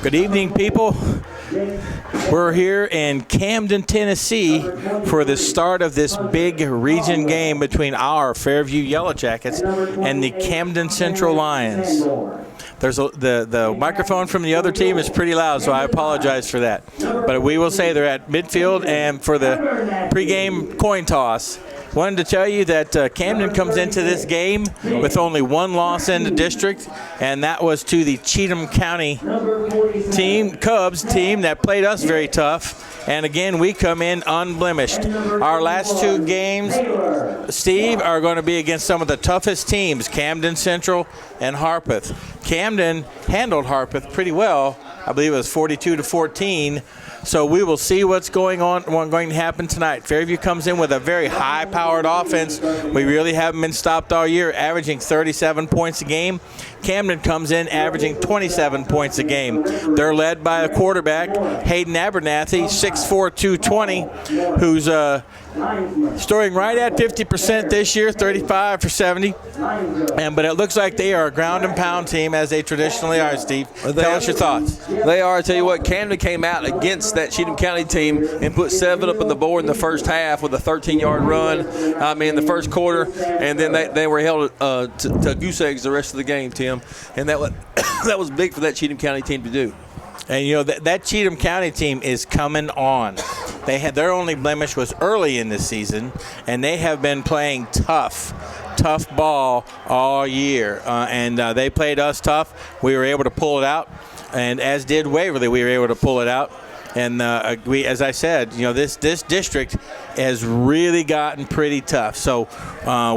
Good evening, people. We're here in Camden, Tennessee for the start of this big region game between our Fairview Yellow Jackets and the Camden Central Lions. The microphone from the other team is pretty loud, so I apologize for that. But we will say they're at midfield and for the pregame coin toss. Wanted to tell you that Camden comes into this game with only one loss in the district, and that was to the Cheatham County team, Cubs team, that played us very tough. And again, we come in unblemished. Our last two games, Steve, are going to be against some of the toughest teams, Camden Central and Harpeth. Camden handled Harpeth pretty well. I believe it was 42-14. So we will see what's going to happen tonight. Fairview comes in with a very high-powered offense. We really haven't been stopped all year, averaging 37 points a game. Camden comes in averaging 27 points a game. They're led by a quarterback, Hayden Abernathy, 6'4", 220, who's storing right at 50% this year, 35 for 70. But it looks like they are a ground and pound team, as they traditionally are, Steve. Tell us your thoughts. They are. I tell you what, Camden came out against that Cheatham County team and put 7 up on the board in the first half with a 13-yard run, in the first quarter, and then they were held to goose eggs the rest of the game, Tim. And that was big for that Cheatham County team to do. And, you know, that Cheatham County team is coming on. They had their only blemish was early in the season, and they have been playing tough ball all year. And they played us tough. We were able to pull it out, and as did Waverly, we were able to pull it out. And we, as I said, you know, this district has really gotten pretty tough. So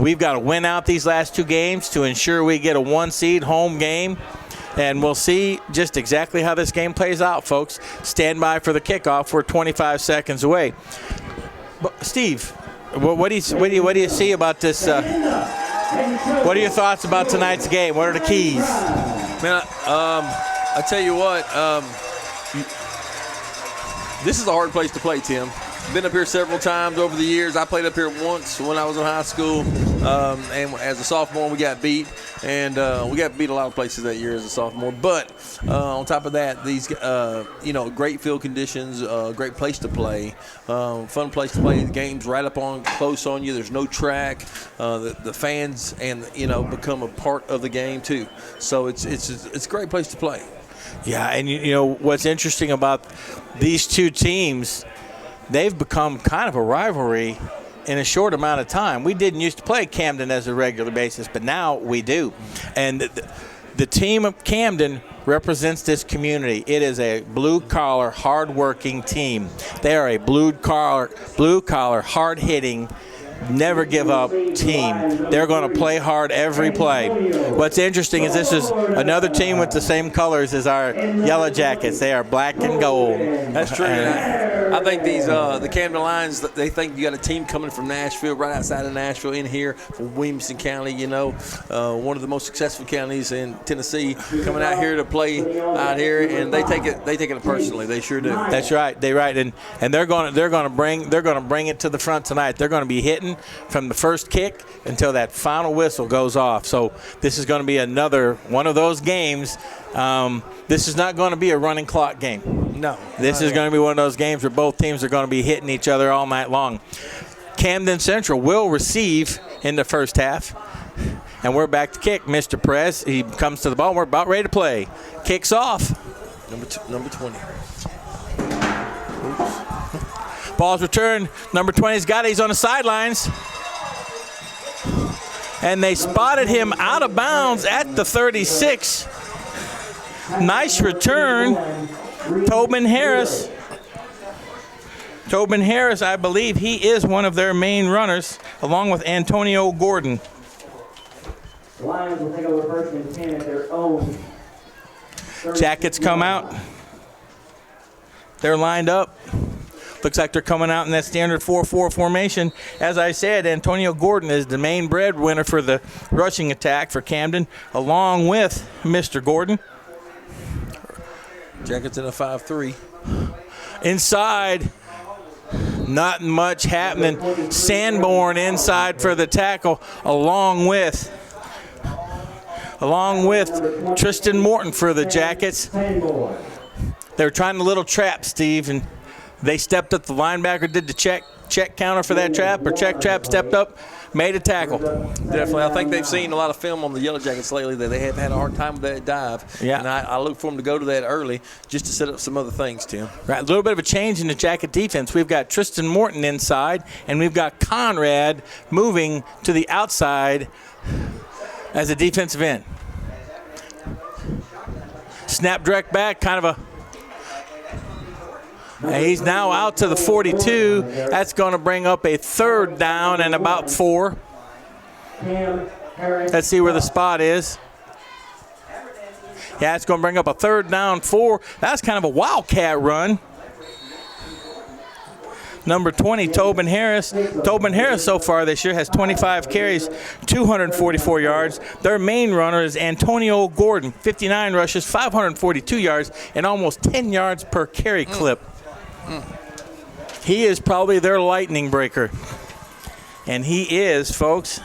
we've got to win out these last 2 games to ensure we get a 1-seed home game. And we'll see just exactly how this game plays out, folks. Stand by for the kickoff. We're 25 seconds away. But Steve, what do you see about this? What are your thoughts about tonight's game? What are the keys? Man, I tell you what, this is a hard place to play, Tim. Been up here several times over the years. I played up here once when I was in high school, and as a sophomore we got beat, and we got beat a lot of places that year as a sophomore. But on top of that, these great field conditions, great place to play, fun place to play. The game's right up on close on you. There's no track. The fans become a part of the game too. So it's a great place to play. Yeah, and you know what's interesting about these two teams, they've become kind of a rivalry in a short amount of time. We didn't used to play Camden as a regular basis, but now we do. And the team of Camden represents this community. It is a blue-collar, hard-working team. They are a blue-collar, hard-hitting, never-give-up team. They're going to play hard every play. What's interesting is this is another team with the same colors as our Yellow Jackets. They are black and gold. That's true. I think the Camden Lions, they think you got a team coming from Nashville, right outside of Nashville, in here from Williamson County, one of the most successful counties in Tennessee, coming out here to play out here, and they take it personally. They sure do. That's right. They're right, and they're going to bring it to the front tonight. They're going to be hitting from the first kick until that final whistle goes off. So this is going to be another one of those games. This is not going to be a running clock game. No. This is going to be one of those games where both teams are going to be hitting each other all night long. Camden Central will receive in the first half. And we're back to kick. Mr. Perez, he comes to the ball. We're about ready to play. Kicks off. Number 20. Oops. Ball's returned. Number 20's got it. He's on the sidelines. And they spotted him out of bounds at the 36. Nice return. Tobin Harris, I believe he is one of their main runners, along with Antonio Gordon. The Lions will take over first and 10 at their own. Jackets come out. They're lined up. Looks like they're coming out in that standard 4-4 formation. As I said, Antonio Gordon is the main breadwinner for the rushing attack for Camden, along with Mr. Gordon. Jackets in a 5-3. Inside, not much happening. Sanborn inside for the tackle, along with Tristan Morton for the Jackets. They were trying a little trap, Steve, and they stepped up. The linebacker did the check counter for that trap, or check trap, stepped up, made a tackle. Definitely. I think they've seen a lot of film on the Yellow Jackets lately that they have had a hard time with that dive. Yeah. And I look for them to go to that early just to set up some other things, Tim. Right, a little bit of a change in the Jacket defense. We've got Tristan Morton inside, and we've got Conrad moving to the outside as a defensive end. Snap direct back, kind of a. He's now out to the 42. That's going to bring up a 3rd down and about 4. Let's see where the spot is. Yeah, it's going to bring up a 3rd down, 4. That's kind of a wildcat run. Number 20, Tobin Harris. Tobin Harris so far this year has 25 carries, 244 yards. Their main runner is Antonio Gordon, 59 rushes, 542 yards, and almost 10 yards per carry clip. He is probably their lightning breaker. And he is, folks,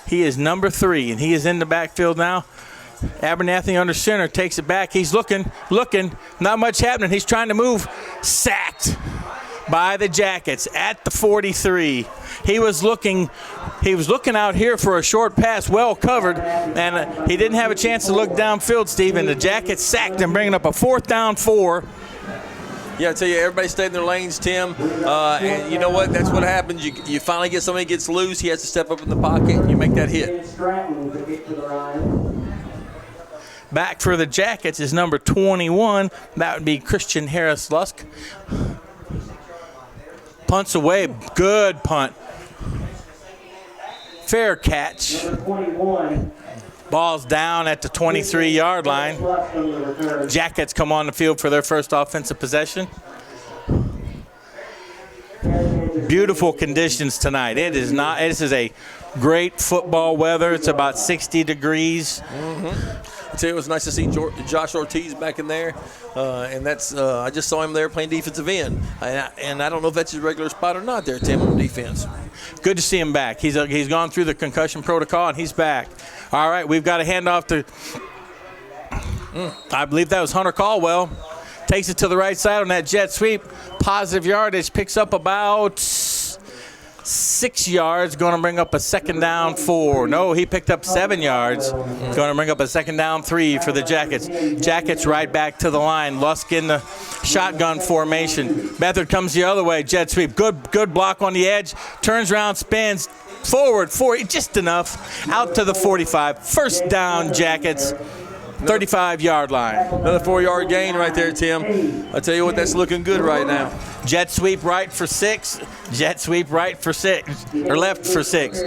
he is number 3, and he is in the backfield now. Abernathy under center, takes it back. He's looking, not much happening. He's trying to move, sacked by the Jackets at the 43. He was looking out here for a short pass, well covered, and he didn't have a chance to look downfield, Steve, and the Jackets sacked him, bringing up a 4th down, 4. Yeah, I tell you, everybody stayed in their lanes, Tim. And you know what? That's what happens. You finally get somebody gets loose. He has to step up in the pocket, and you make that hit. Back for the Jackets is number 21. That would be Christian Harris Lusk. Punts away. Good punt. Fair catch. Ball's down at the 23-yard line. Jackets come on the field for their first offensive possession. Beautiful conditions tonight. This is a great football weather. It's about 60 degrees. I tell you, it was nice to see Josh Ortiz back in there, and that's I just saw him there playing defensive end, and I don't know if that's his regular spot or not there, Tim, on defense. Good to see him back. He's gone through the concussion protocol, and he's back. All right, we've got a handoff to, I believe that was Hunter Caldwell. Takes it to the right side on that jet sweep. Positive yardage, picks up about 6 yards, going to bring up a 2nd down, 4. No, he picked up 7 yards. Going to bring up a 2nd down, 3 for the Jackets. Jackets right back to the line. Lusk in the shotgun formation. Beathard comes the other way. Jet sweep. Good block on the edge. Turns around, spins forward, 4, just enough. Out to the 45. 1st down, Jackets. 35-yard line. Another 4-yard gain right there, Tim. I tell you what, that's looking good right now. Jet sweep right for 6. Jet sweep right for 6. Or left for 6.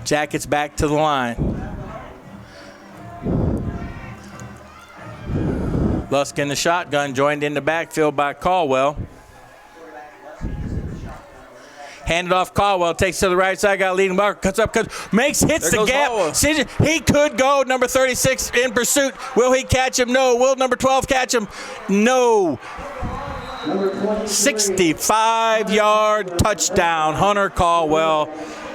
Jackets back to the line. Lusk in the shotgun, joined in the backfield by Caldwell. Handed off Caldwell, takes to the right side, got a leading blocker, cuts up, hits the gap. He could go. Number 36 in pursuit. Will he catch him? No. Will number 12 catch him? No. 65-yard touchdown. Hunter Caldwell.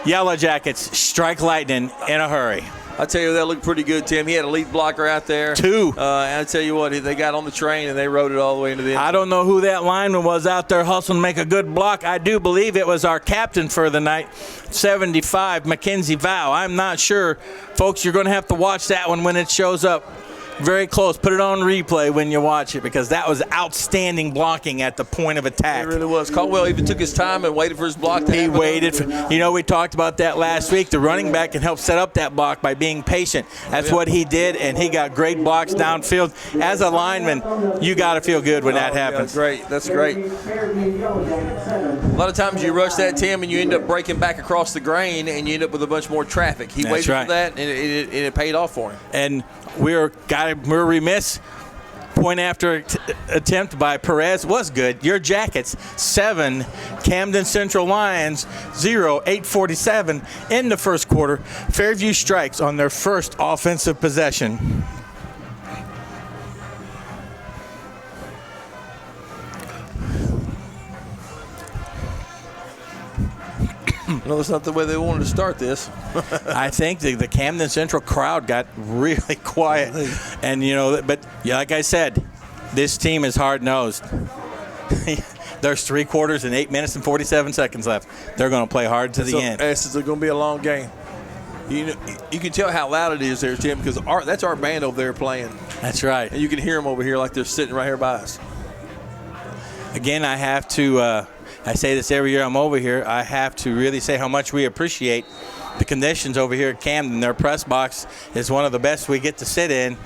Yellow Jackets strike lightning in a hurry. I tell you, that looked pretty good, Tim. He had a lead blocker out there. 2. And I tell you what, they got on the train and they rode it all the way into the end. I don't know who that lineman was out there hustling to make a good block. I do believe it was our captain for the night, 75, Mackenzie Vow. I'm not sure. Folks, you're going to have to watch that one when it shows up. Very close. Put it on replay when you watch it, because that was outstanding blocking at the point of attack. It really was. Caldwell even took his time and waited for his block to happen. He waited. We talked about that last week. The running back can help set up that block by being patient. That's what he did, and he got great blocks downfield. As a lineman, you got to feel good when that happens. Yeah, great. That's great. A lot of times you rush that, Tim, and you end up breaking back across the grain, and you end up with a bunch more traffic. He waited for that, and it paid off for him. And we're remiss. Point after attempt by Perez was good. Your Jackets 7, Camden Central Lions 0, 8:47 in the first quarter. Fairview strikes on their first offensive possession. No, that's not the way they wanted to start this. I think the Camden Central crowd got really quiet. And, but like I said, this team is hard-nosed. There's 3 quarters and 8 minutes and 47 seconds left. They're going to play hard to the end. It's going to be a long game. You can tell how loud it is there, Tim, because that's our band over there playing. That's right. And you can hear them over here like they're sitting right here by us. Again, I have to I say this every year I'm over here. I have to really say how much we appreciate the conditions over here at Camden. Their press box is one of the best we get to sit in.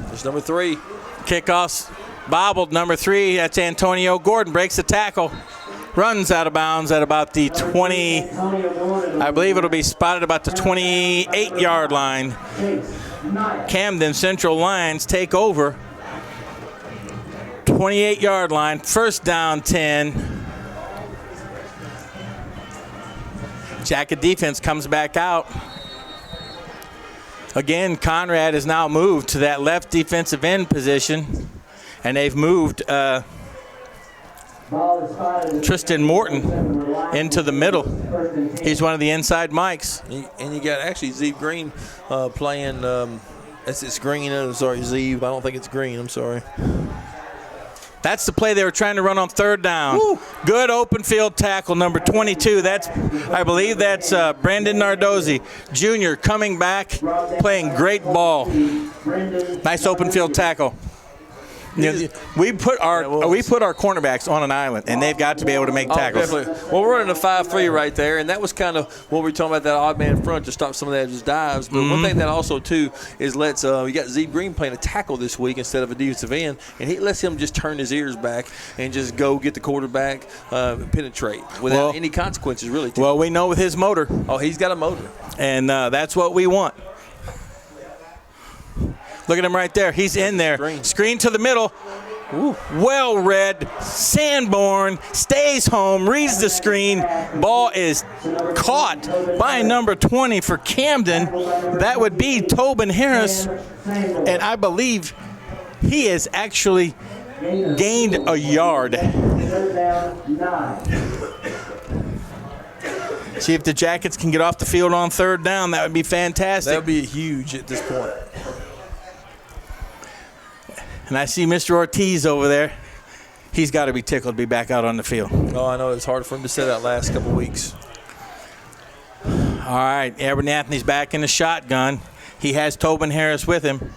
There's number 3. Kickoffs bobbled. Number 3, that's Antonio Gordon, breaks the tackle. Runs out of bounds at about the 20, I believe it'll be spotted about the 28-yard line. Camden Central Lions take over. 28-yard line, first down 10. Jacket defense comes back out. Again, Conrad has now moved to that left defensive end position, and they've moved Tristan Morton into the middle. He's one of the inside mics. And you got actually Zeeb Green playing. It's Green. Sorry, Zeeb. I don't think it's Green. I'm sorry. That's the play they were trying to run on third down. Woo. Good open field tackle, number 22. I believe that's Brandon Nardozzi, Jr., coming back, playing great ball. Nice open field tackle. We put our cornerbacks on an island, and they've got to be able to make tackles. Definitely. Well, we're running a 5-3 right there, and that was kind of what we were talking about, that odd man front to stop some of that just dives. But one thing that also, too, is we got Zeeb Green playing a tackle this week instead of a defensive end, and he lets him just turn his ears back and just go get the quarterback, penetrate without any consequences, really. Well, we know with his motor. Oh, he's got a motor. And that's what we want. Look at him right there. He's in there. Screen to the middle. Ooh. Well read. Sanborn stays home, reads the screen. Ball is caught by number 20 for Camden. That would be Tobin Harris. And I believe he has actually gained a yard. See if the Jackets can get off the field on third down. That would be fantastic. That would be huge at this point. And I see Mr. Ortiz over there. He's got to be tickled to be back out on the field. Oh, I know. It's hard for him to sit out last couple of weeks. All right, Abernathy's back in the shotgun. He has Tobin Harris with him.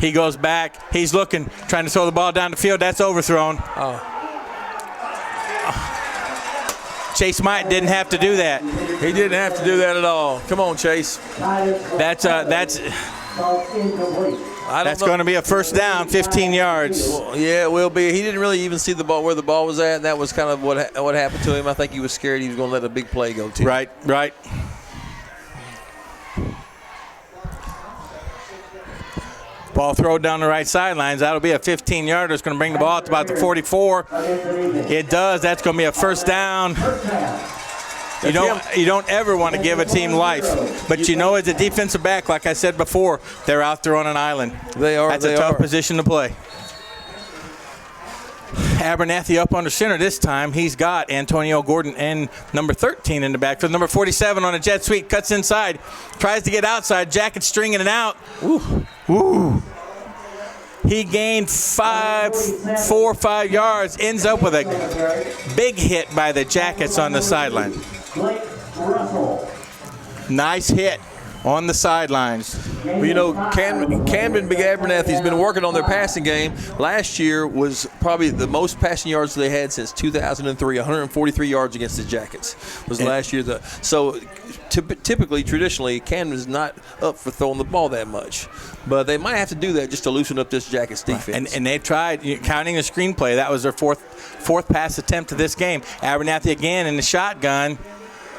He goes back. He's looking, trying to throw the ball down the field. That's overthrown. Oh. Chase Mite didn't have to do that. He didn't have to do that at all. Come on, Chase. That's going to be a first down, 15 yards. Well, yeah, it will be. He didn't really even see the ball where the ball was at. And that was kind of what happened to him. I think he was scared he was going to let a big play go to. Right. Ball thrown down the right sidelines. That'll be a 15-yarder. It's going to bring the ball out to about the 44. It does. That's going to be a first down. You don't ever want to give a team life. But as a defensive back, like I said before, they're out there on an island. They are. That's a tough position to play. Abernathy up under center this time. He's got Antonio Gordon and number 13 in the backfield. Number 47 on a jet sweep, cuts inside, tries to get outside. Jacket stringing it out. Ooh. He gained 4 or 5 yards, ends up with a big hit by the Jackets on the sideline. Nice hit on the sidelines. Well, Camden Big Abernathy's been working on their passing game. Last year was probably the most passing yards they had since 2003. 143 yards against the Jackets was last year. Typically, traditionally, Camden's not up for throwing the ball that much. But they might have to do that just to loosen up this Jackets defense. And they tried, counting the screenplay, that was their fourth pass attempt to this game. Abernathy again in the shotgun.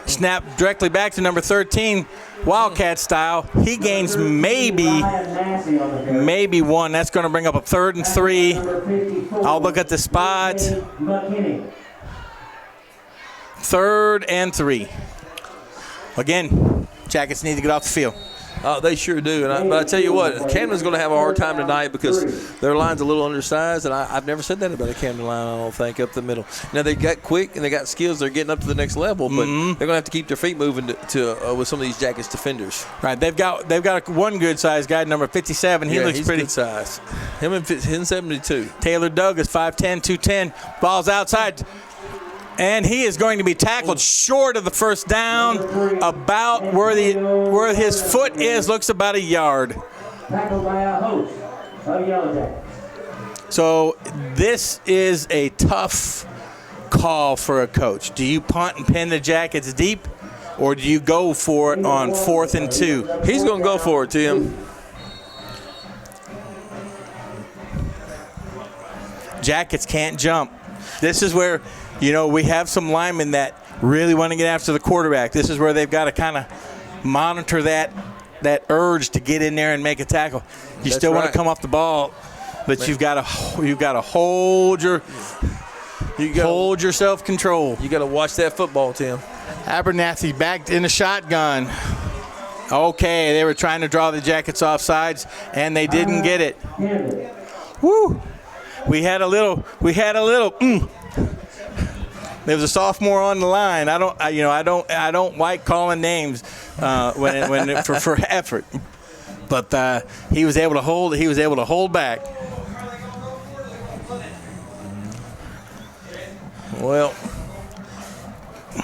Snap directly back to number 13, Wildcat style. He gains maybe one. That's going to bring up a 3rd and 3. I'll look at the spot. 3rd and 3. Again, Jackets need to get off the field. They sure do. But I tell you what, Camden's going to have a hard time tonight because their line's a little undersized, and I've never said that about a Camden line, I don't think, up the middle. Now, they got quick and they got skills. They're getting up to the next level, but they're going to have to keep their feet moving with some of these Jackets defenders. Right. They've got one good-sized guy, number 57. He looks he's pretty good size. Him and 72. Taylor Douglas, 5'10", 210. Ball's outside. And he is going to be tackled short of the first down, about where his foot is, looks about a yard. Tackled by a host of Yellow Jackets. So this is a tough call for a coach. Do you punt and pin the Jackets deep, or do you go for it on 4th and 2? He's going to go for it, Tim. Jackets can't jump. This is where, we have some linemen that really want to get after the quarterback. This is where they've got to kind of monitor that urge to get in there and make a tackle. You still want to come off the ball, but you've got to hold your self-control. You got to watch that football, Tim. Abernathy back in the shotgun. Okay, they were trying to draw the Jackets off sides, and they didn't get it. Woo! We had a little. There was a sophomore on the line. I don't like calling names for effort, but he was able to hold. He was able to hold back. Well,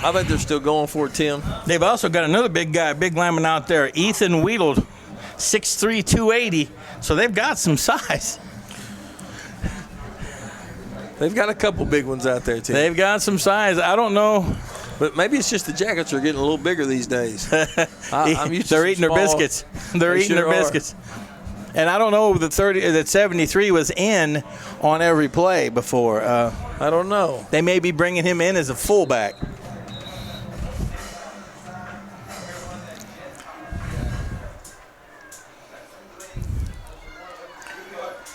I think they're still going for it, Tim. They've also got another big guy, big lineman out there, Ethan Weedle, 6'3", 280. So they've got some size. They've got a couple big ones out there, Tim. They've got some size. I don't know. But maybe it's just the Jackets are getting a little bigger these days. I'm used to They're eating small. their biscuits. They're eating their biscuits. And I don't know that 73 was in on every play before. I don't know. They may be bringing him in as a fullback.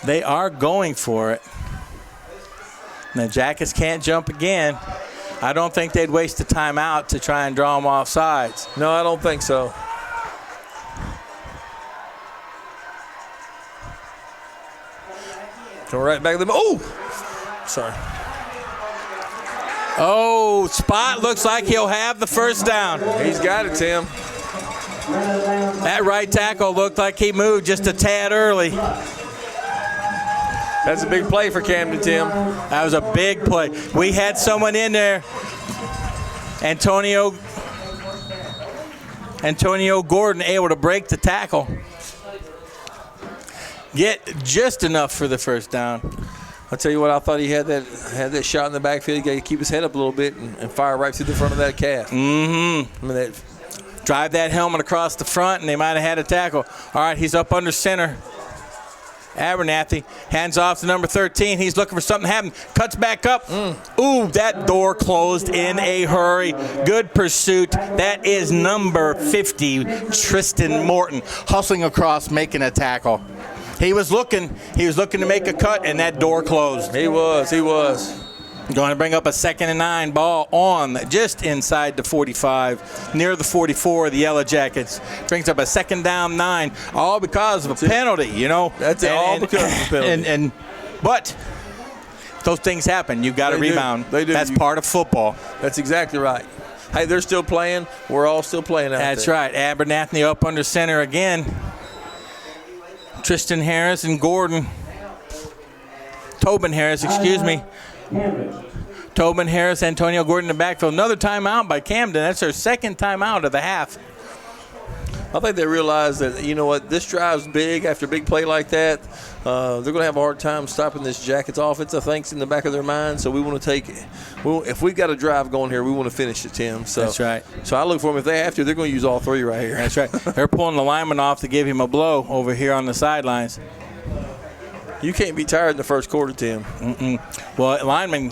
They are going for it. The Jackets can't jump again. I don't think they'd waste the timeout to try and draw them off sides. No, I don't think so. Come right back to them. Oh! Sorry. Oh, Spot looks like he'll have the first down. He's got it, Tim. That right tackle looked like he moved just a tad early. That's a big play for Camden, Tim. That was a big play. We had someone in there, Antonio Gordon, able to break the tackle. Get just enough for the first down. I'll tell you what, I thought he had that shot in the backfield. He got to keep his head up a little bit and fire right through the front of that calf. Mm-hmm. I mean, drive that helmet across the front, and they might have had a tackle. All right, he's up under center. Abernathy hands off to number 13. He's looking for something to happen. Cuts back up. Ooh, that door closed in a hurry. Good pursuit. That is number 50, Tristan Morton, hustling across, making a tackle. He was looking to make a cut, and that door closed. He was. Going to bring up a 2nd and 9 ball on just inside the 45, near the 44 of the Yellow Jackets. Brings up a 2nd down 9, all because of a penalty, That's all because of a penalty. But those things happen. You've got to rebound. They do. That's part of football. That's exactly right. Hey, they're still playing. We're all still playing out there. That's right. Abernathy up under center again. Tristan Harris and Gordon. Tobin Harris, excuse me. Tobin Harris, Antonio Gordon in the backfield. Another timeout by Camden. That's their 2nd timeout of the half. I think they realize that, this drive's big after a big play like that. They're going to have a hard time stopping this Jackets offense, I think, in the back of their mind. So we want to if we've got a drive going here, we want to finish it, Tim. So, that's right. So I look for them. If they have to, they're going to use all 3 right here. That's right. They're pulling the lineman off to give him a blow over here on the sidelines. You can't be tired in the first quarter, Tim. Well, linemen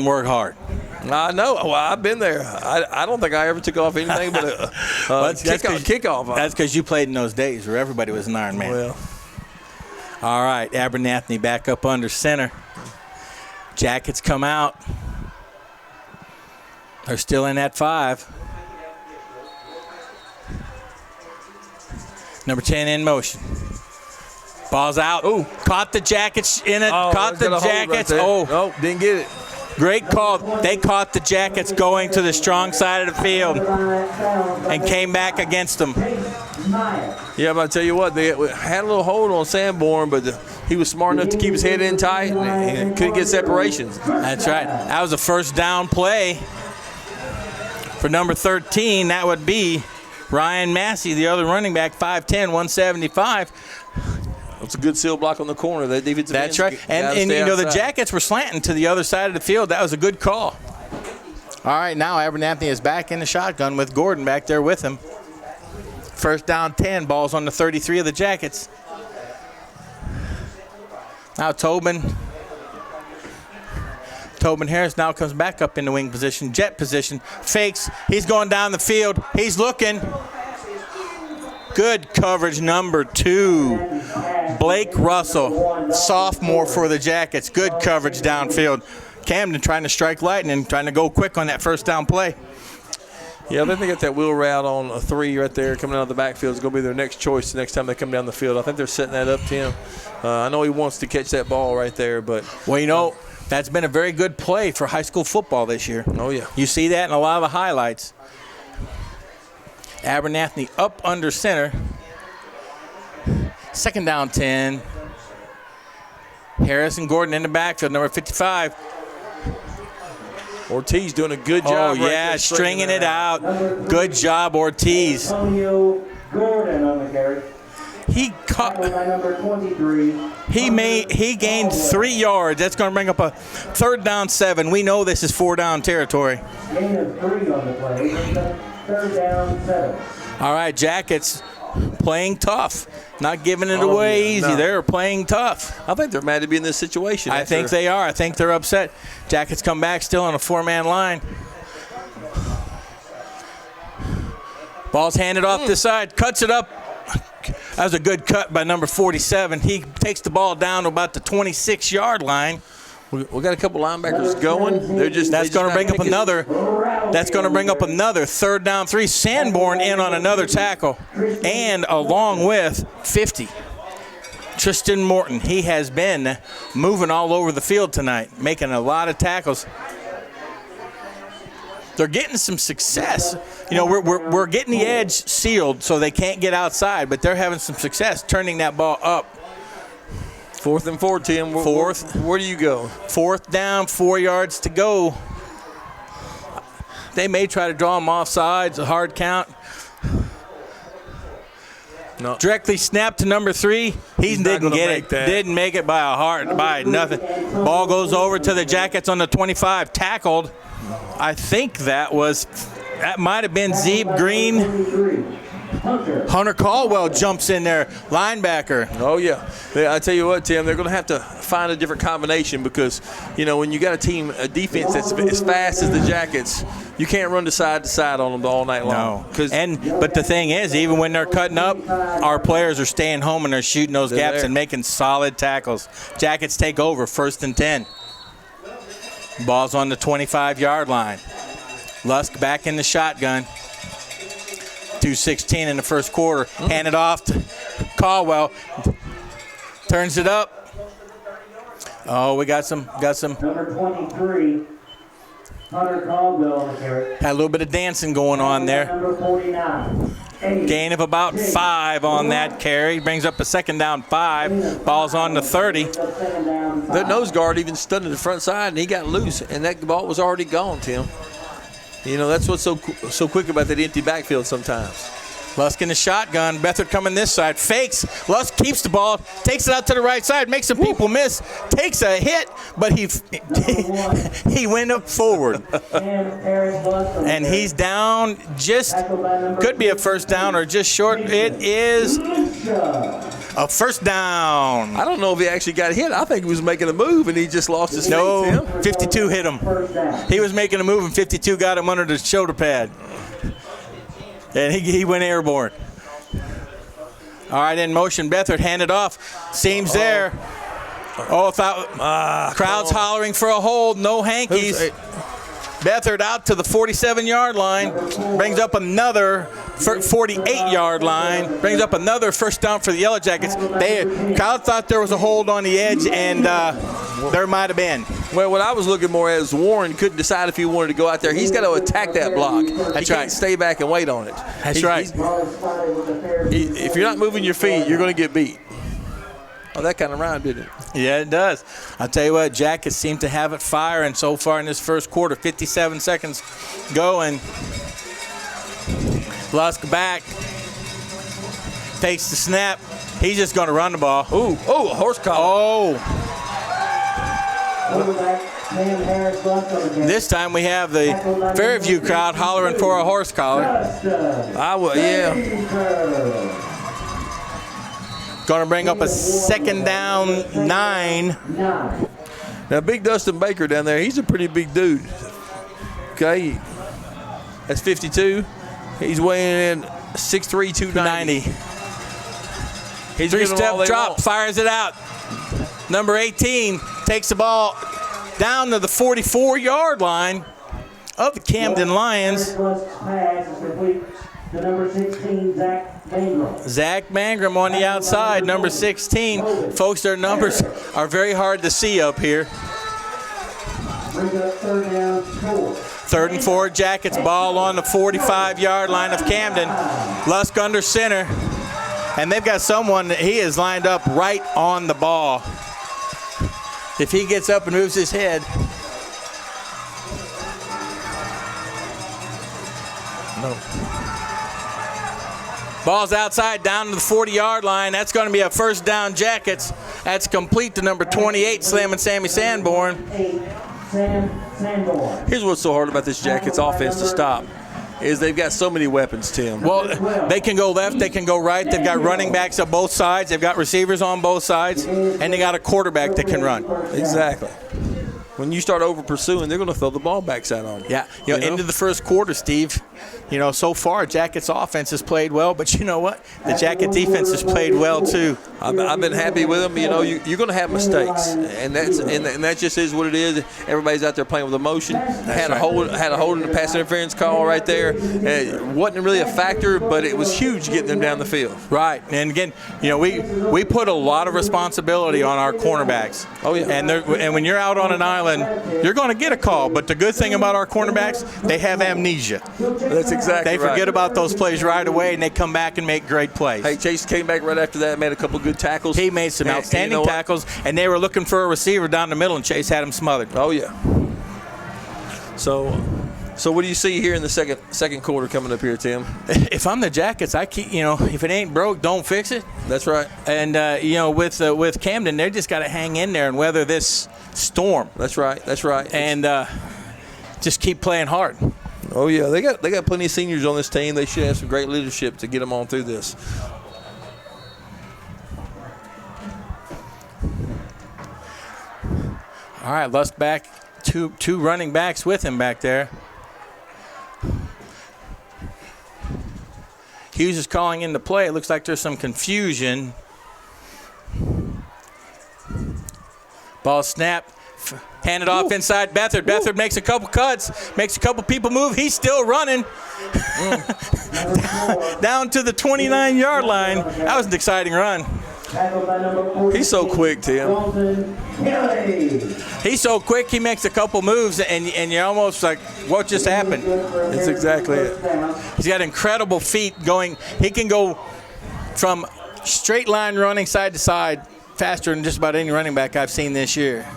work hard. I know. Well, I've been there. I don't think I ever took off anything but a kickoff. That's because you played in those days where everybody was an Iron Man. Well. All right, Abernathy back up under center. Jackets come out. They're still in at 5. Number 10 in motion. Ball's out. Ooh. Caught the Jackets in it. Caught the Jackets. Nope, didn't get it. Great call. They caught the Jackets going to the strong side of the field and came back against them. Yeah, but I tell you what, they had a little hold on Sanborn, but he was smart enough to keep his head in tight and couldn't get separations. That's right. That was a first down play for number 13. That would be Ryan Massey, the other running back, 5'10", 175. It's a good seal block on the corner. That defensive That's right. And you know, the Jackets were slanting to the other side of the field. That was a good call. All right, now Abernathy is back in the shotgun with Gordon back there with him. First down 10, ball's on the 33 of the Jackets. Now Tobin Harris now comes back up in the wing position, jet position, fakes. He's going down the field. He's looking. Good coverage, number 2. Blake Russell, sophomore for the Jackets. Good coverage downfield. Camden trying to strike lightning, trying to go quick on that first down play. Yeah, I think they got that wheel route on a 3 right there coming out of the backfield. It's going to be their next choice the next time they come down the field. I think they're setting that up, Tim. I know he wants to catch that ball right there, but well, you know, that's been a very good play for high school football this year. Oh, yeah. You see that in a lot of the highlights. Abernathy up under center. Second down 10. Harris and Gordon in the backfield, number 55. Ortiz doing a good job. Oh, yeah, stringing it out. Good job, Ortiz. Antonio Gordon on the carry. He caught. By number 23. He gained 3 yards. That's going to bring up a third down 7. We know this is 4-down territory. Gain of 3 on the play. Third down 7. All right, Jackets playing tough, not giving it away easy. No. They're playing tough. I think they're mad to be in this situation. I think they are. I think they're upset. Jackets come back still on a 4-man line. Ball's handed off this side, cuts it up. That was a good cut by number 47. He takes the ball down to about the 26-yard line. We got a couple linebackers going. That's going to bring up another. That's going to bring up another third down 3. Sanborn in on another tackle, and along with 50. Tristan Morton. He has been moving all over the field tonight, making a lot of tackles. They're getting some success. You know, we're getting the edge sealed so they can't get outside, but they're having some success turning that ball up. 4th and 4, Tim. Where do you go? 4th down, 4 yards to go. They may try to draw him off sides, a hard count. No. Directly snapped to number 3. He didn't get it. Didn't make it by nothing. Ball goes over to the Jackets on the 25. Tackled. I think that might have been Zeeb Green. Hunter Caldwell jumps in there, linebacker. Oh, yeah. I tell you what, Tim, they're going to have to find a different combination because, you know, when you got a defense that's as fast as the Jackets, you can't run side to side on them all night long. No. But the thing is, even when they're cutting up, our players are staying home and they're shooting those gaps and making solid tackles. Jackets take over, 1st and 10. Ball's on the 25-yard line. Lusk back in the shotgun. 2:16 in the first quarter. Hand it off to Caldwell. Turns it up. Oh, we got some. Number 23, Hunter Caldwell on the carry. Had a little bit of dancing going on there. Number 49. Gain of about 5 on that carry. Brings up a second down 5. Ball's on the 30. The nose guard even stood to the front side, and he got loose, and that ball was already gone, Tim. You know, that's what's so quick about that empty backfield sometimes. Lusk in the shotgun. Beathard coming this side. Fakes. Lusk keeps the ball. Takes it out to the right side. Makes some people miss. Takes a hit, but he went up forward. And he's down just, could be a first down or just short. It is a first down. I don't know if he actually got hit. I think he was making a move, and he just lost his feet. No, 52 hit him. He was making a move, and 52 got him under the shoulder pad. And he went airborne. All right, in motion, Beathard handed off. Seams there. Crowd's hollering for a hold. No hankies. Beathard out to the 47-yard line. Brings up another 48-yard line. Brings up another first down for the Yellow Jackets. Kyle thought there was a hold on the edge, and there might have been. Well, what I was looking more at is Warren couldn't decide if he wanted to go out there. He's got to attack that block. That's he can't stay back and wait on it. That's right. If you're not moving your feet, you're going to get beat. Oh, that kind of rhymed, didn't it? Yeah, it does. I'll tell you what, Jackets seem to have it firing so far in this first quarter. 57 seconds going. Lusk back. Takes the snap. He's just going to run the ball. Ooh, a horse collar. Oh. This time we have the Fairview crowd hollering for a horse collar. Yeah. Going to bring up a second down 9. Now, big Dustin Baker down there, he's a pretty big dude. Okay. That's 52. He's weighing in 6'3", 290. He's 3-step drop, fires it out. Number 18 takes the ball down to the 44-yard line of the Camden Lions. Zach Mangrum on the outside, number 16. Folks, their numbers are very hard to see up here. 3rd and 4, Jackets, ball on the 45-yard line of Camden. Lusk under center. And they've got someone that he is lined up right on the ball. If he gets up and moves his head. No. Ball's outside down to the 40-yard line. That's going to be a first down, Jackets. That's complete to number 28, Slammin' Sammy Sanborn. Here's what's so hard about this Jackets offense to stop. Is they've got so many weapons, Tim. Well, they can go left, they can go right. They've got running backs on both sides. They've got receivers on both sides, and they got a quarterback that can run. Exactly. When you start over pursuing, they're going to throw the ball backside on you. Yeah, into the first quarter, Steve. So far Jackets offense has played well, but you know what? The Jacket defense has played well too. I've been happy with them. You're going to have mistakes, and that just is what it is. Everybody's out there playing with emotion. Had a hold in the pass interference call right there. It wasn't really a factor, but it was huge getting them down the field. Right, and again, we put a lot of responsibility on our cornerbacks. Oh yeah, and when you're out on an island, you're going to get a call. But the good thing about our cornerbacks, they have amnesia. That's exactly right. They forget about those plays right away, and they come back and make great plays. Hey, Chase came back right after that, made a couple good tackles. He made some outstanding tackles, and they were looking for a receiver down the middle, and Chase had him smothered. Oh, yeah. So what do you see here in the second quarter coming up here, Tim? If I'm the Jackets, I keep, if it ain't broke, don't fix it. That's right. And, with Camden, they just got to hang in there and weather this storm. That's right. And just keep playing hard. Oh, yeah. They got plenty of seniors on this team. They should have some great leadership to get them on through this. All right, Lusk back. Two running backs with him back there. Hughes is calling into play. It looks like there's some confusion. Ball snapped. Handed off inside Bethard. Bethard makes a couple cuts, makes a couple people move. He's still running. Down to the 29-yard line. That was an exciting run. He's so quick, Tim. He's so quick, he makes a couple moves, and you're almost like, what just happened? That's exactly it. He's got incredible feet going. He can go from straight line running side to side faster than just about any running back I've seen this year.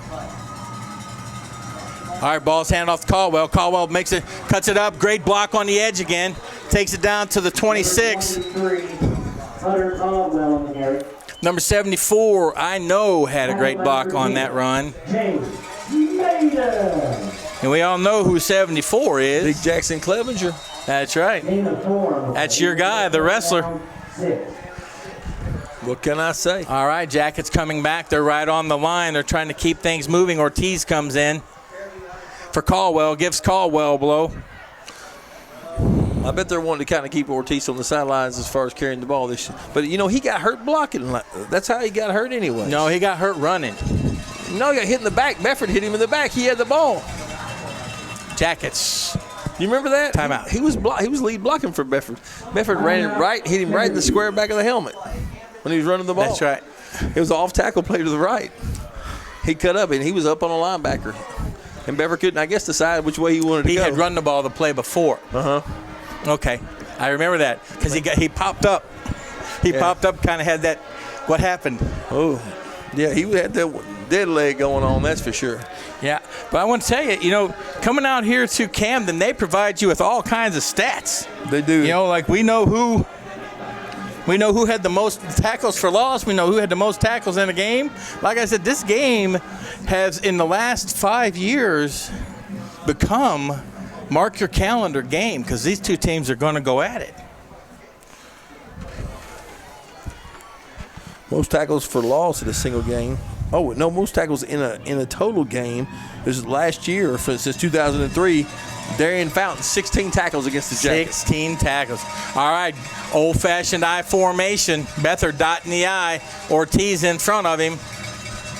All right, ball's handed off to Caldwell. Caldwell makes it, cuts it up. Great block on the edge again. Takes it down to the 26. Number 74, I know, had a great block on that run. And we all know who 74 is. Big Jackson Clevenger. That's right. That's your guy, the wrestler. What can I say? All right, Jackets coming back. They're right on the line. They're trying to keep things moving. Ortiz comes in for Caldwell, gives Caldwell a blow. I bet they're wanting to kind of keep Ortiz on the sidelines as far as carrying the ball. But, he got hurt blocking. That's how he got hurt anyway. No, he got hurt running. No, he got hit in the back. Befford hit him in the back. He had the ball. Jackets You remember that? Timeout. He was lead blocking for Bedford. Bedford ran it right, hit him right in the square back of the helmet when he was running the ball. That's right. It was an off-tackle play to the right. He cut up, and he was up on a linebacker. And Bedford couldn't, I guess, decide which way he wanted to go. He had run the ball the play before. Okay. I remember that because he popped up. He popped up, kind of had that, what happened? Oh, yeah, he had that dead leg going on, that's for sure. Yeah, but I want to tell you, coming out here to Camden, they provide you with all kinds of stats. They do. Like we know who had the most tackles for loss. We know who had the most tackles in a game. Like I said, this game has, in the last 5 years, become mark your calendar game because these two teams are going to go at it. Most tackles for loss in a single game. Oh, no, most tackles in a total game. This is last year, since 2003. Darian Fountain, 16 tackles against the Jackets. 16 tackles. All right, old-fashioned I formation. Beathard dotting the I. Ortiz in front of him.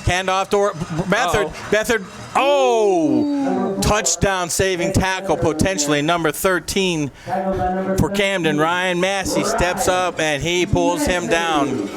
Handoff to Beathard. Beathard. Oh! Touchdown saving tackle, potentially. Number 13 for Camden. Ryan Massey steps up, and he pulls him down.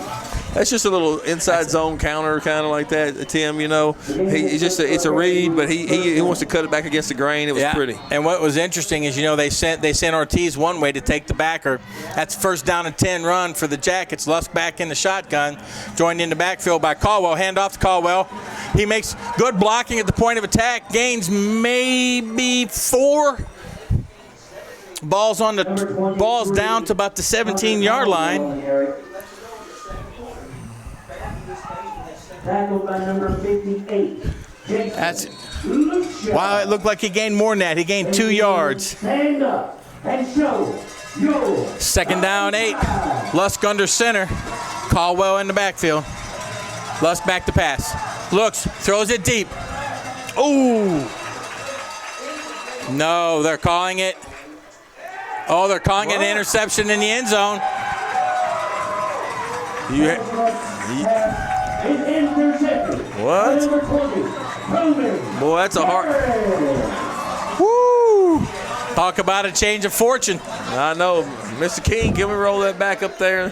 That's just a little inside zone counter, kind of like that, Tim. It's a read, but he wants to cut it back against the grain. It was pretty. And what was interesting is, they sent Ortiz one way to take the backer. That's first down and 10 run for the Jackets. Lusk back in the shotgun, joined in the backfield by Caldwell. Hand off to Caldwell. He makes good blocking at the point of attack. Gains maybe 4. Ball's down to about the 17-yard line. Tackled by number 58. Wow, it looked like he gained more than that. He gained 2 yards. Stand up and show your Second down, 8. Lusk under center. Caldwell in the backfield. Lusk back to pass. Looks, throws it deep. Ooh. No, they're calling it. Oh, they're calling it an interception in the end zone. What? Boy, that's a hard. Woo! Talk about a change of fortune. I know. Mr. King, can we roll that back up there?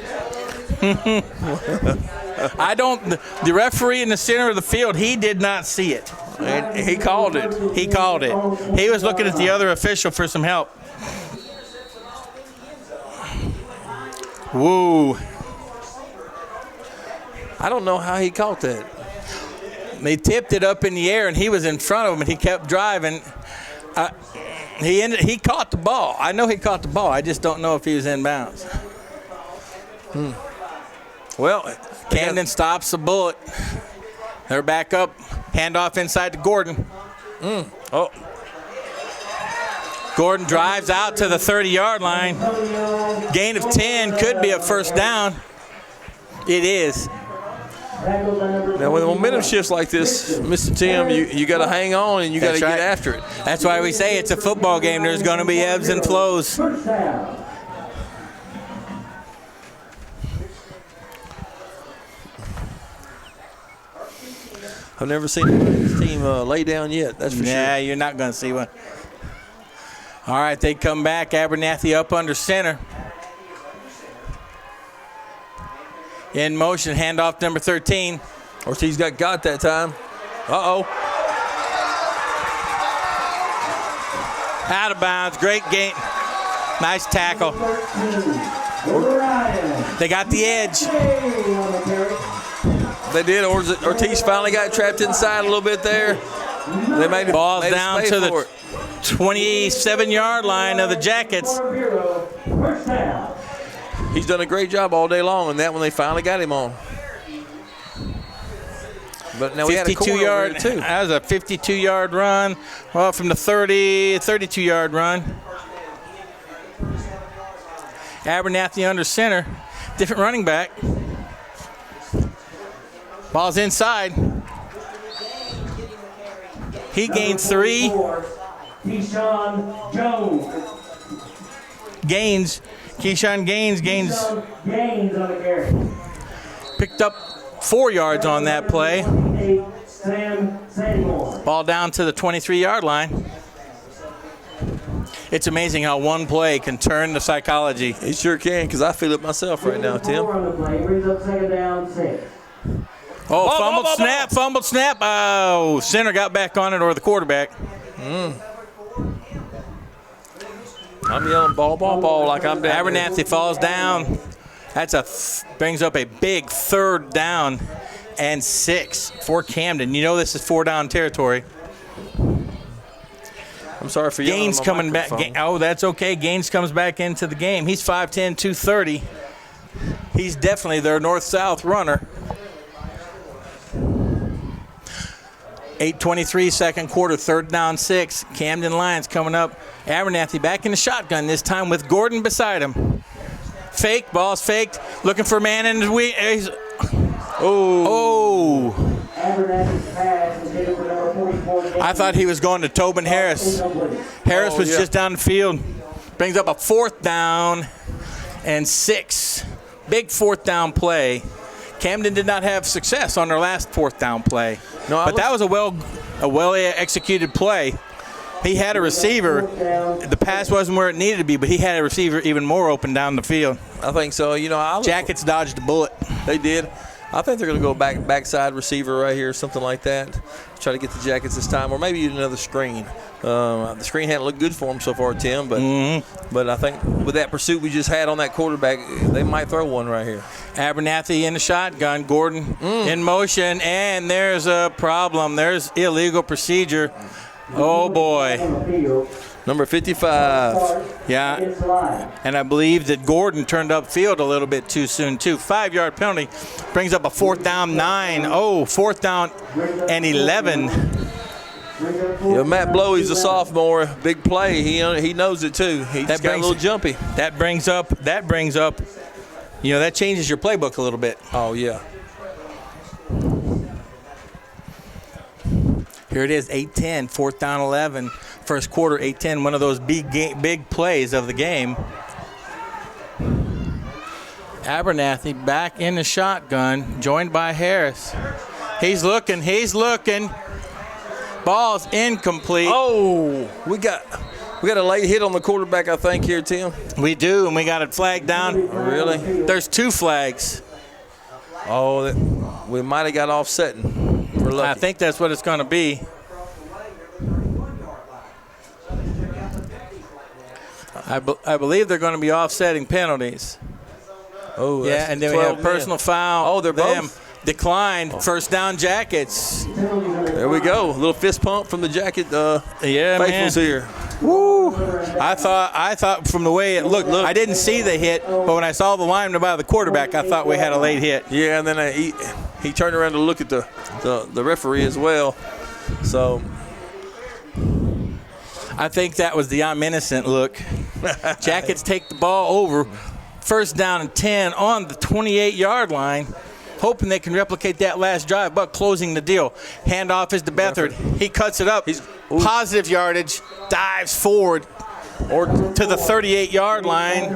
The referee in the center of the field, he did not see it. And he called it. He called it. He was looking at the other official for some help. Woo. I don't know how he caught that. They tipped it up in the air, and he was in front of him, and he kept driving. He caught the ball. I know he caught the ball. I just don't know if he was in bounds. Well, Camden stops the bullet. They're back up. Handoff inside to Gordon. Gordon drives out to the 30-yard line. Gain of 10 could be a first down. It is. Now, when the momentum shifts like this, Mr. Tim, you got to hang on and you got to get after it. That's why we say it's a football game. There's going to be ebbs and flows. I've never seen this team lay down yet, that's for sure. Yeah, you're not going to see one. All right, they come back. Abernathy up under center. In motion, handoff number 13. Ortiz got that time. Uh-oh. Out of bounds. Great game. Nice tackle. They got the edge. They did. Ortiz finally got trapped inside a little bit there. They made it. Ball's down to the 27-yard line of the Jackets. He's done a great job all day long, and that one they finally got him on. But now we had a 52-yard too. That was a 52-yard run. Well, from the 32-yard run. Abernathy under center. Different running back. Ball's inside. He gained 3. Keyshawn Jones. Keyshawn Gaines Gaines on the carry. picked up 4 yards on that play. Sam Seymour. Ball down to the 23-yard line. It's amazing how one play can turn the psychology. He sure can, because I feel it myself right now, Tim. On the play, brings up second down, 6. Oh, fumbled snap. Oh, center got back on it, or the quarterback. I'm yelling ball like I'm down. Abernathy falls down. That's brings up a big 3rd down and 6 for Camden. You know this is 4-down territory. I'm sorry for yelling. Gaines on my coming back. microphone. Oh, that's okay. Gaines comes back into the game. He's 5'10", 230. He's definitely their north-south runner. 8:23 second quarter, 3rd down 6. Camden Lions coming up. Abernathy back in the shotgun this time with Gordon beside him. Fake, ball's faked. Looking for a man in the Oh. Abernathy's pass is hit for number 44. I thought he was going to Tobin Harris. Harris was just down the field. Brings up a 4th down and 6. Big 4th down play. Camden did not have success on their last 4th down play. No, but that was a well executed play. He had a receiver. The pass wasn't where it needed to be, but he had a receiver even more open down the field. I think so. Jackets dodged a bullet. They did. I think they're going to go backside receiver right here, something like that. Try to get the Jackets this time, or maybe use another screen. The screen hadn't looked good for them so far, Tim, but I think with that pursuit we just had on that quarterback, they might throw one right here. Abernathy in the shotgun. Gordon in motion, and there's a problem. There's illegal procedure. Oh, boy. Number 55. Yeah, and I believe that Gordon turned upfield a little bit too soon, too. 5-yard penalty brings up a 4th down 9. Oh, 4th down and 11. Yeah, Matt Blow, he's a sophomore. Big play. He knows it, too. He just got a little jumpy. That brings up, that changes your playbook a little bit. Oh, yeah. Here it is, 8-10, 4th down 11. First quarter, 8-10, one of those big plays of the game. Abernathy back in the shotgun, joined by Harris. He's looking. Ball's incomplete. Oh, we got a late hit on the quarterback, I think, here, Tim. We do, and we got it flagged down. Really? There's 2 flags. Oh, we might have got offsetting. I think that's what it's going to be. I believe they're going to be offsetting penalties. Oh, yeah, and then we have personal foul. Oh, they're both declined. 1st down Jackets. There we go. A little fist pump from the Jacket faithfuls here. Woo! I thought from the way it looked, I didn't see the hit, but when I saw the lineman by the quarterback, I thought we had a late hit. Yeah, and then he turned around to look at the referee as well. So I think that was the I'm innocent look. Jackets take the ball over. 1st down and 10 on the 28-yard line, hoping they can replicate that last drive, but closing the deal. Handoff is to Beathard. He cuts it up. Positive yardage, dives forward or to the 38-yard line.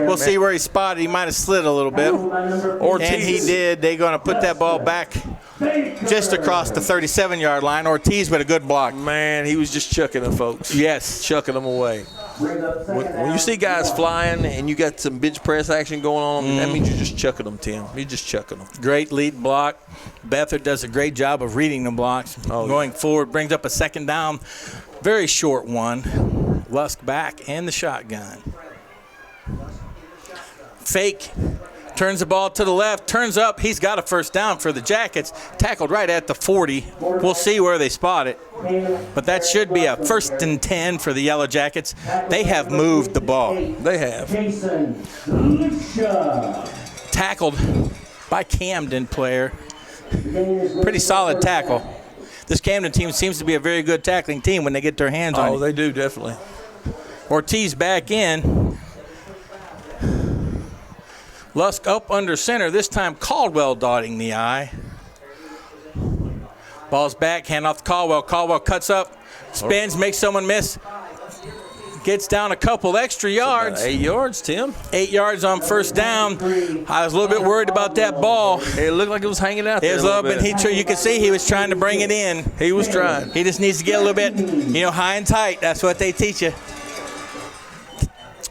We'll see where he spotted. He might have slid a little bit. And he did. They're going to put that ball back just across the 37-yard line. Ortiz with a good block. Man, he was just chucking them, folks. Yes. Chucking them away. When you see guys flying and you got some bench press action going on, that means you're just chucking them, Tim. You're just chucking them. Great lead block. Beathard does a great job of reading the blocks. Going forward, brings up a 2nd down. Very short one. Lusk back in the shotgun. Fake. Turns the ball to the left. Turns up. He's got a 1st down for the Jackets. Tackled right at the 40. We'll see where they spot it. But that should be a 1st and 10 for the Yellow Jackets. They have moved the ball. They have. Tackled by Camden player. Pretty solid tackle. This Camden team seems to be a very good tackling team when they get their hands on it. Oh, they do, definitely. Ortiz back in. Lusk up under center. This time Caldwell dotting the I. Ball's back, hand off to Caldwell. Caldwell cuts up, spins, makes someone miss. Gets down a couple extra yards. 8 yards, Tim. 8 yards on 1st down. I was a little bit worried about that ball. It looked like it was hanging out there. It was up, and you could see he was trying to bring it in. He was trying. He just needs to get a little bit, high and tight. That's what they teach you.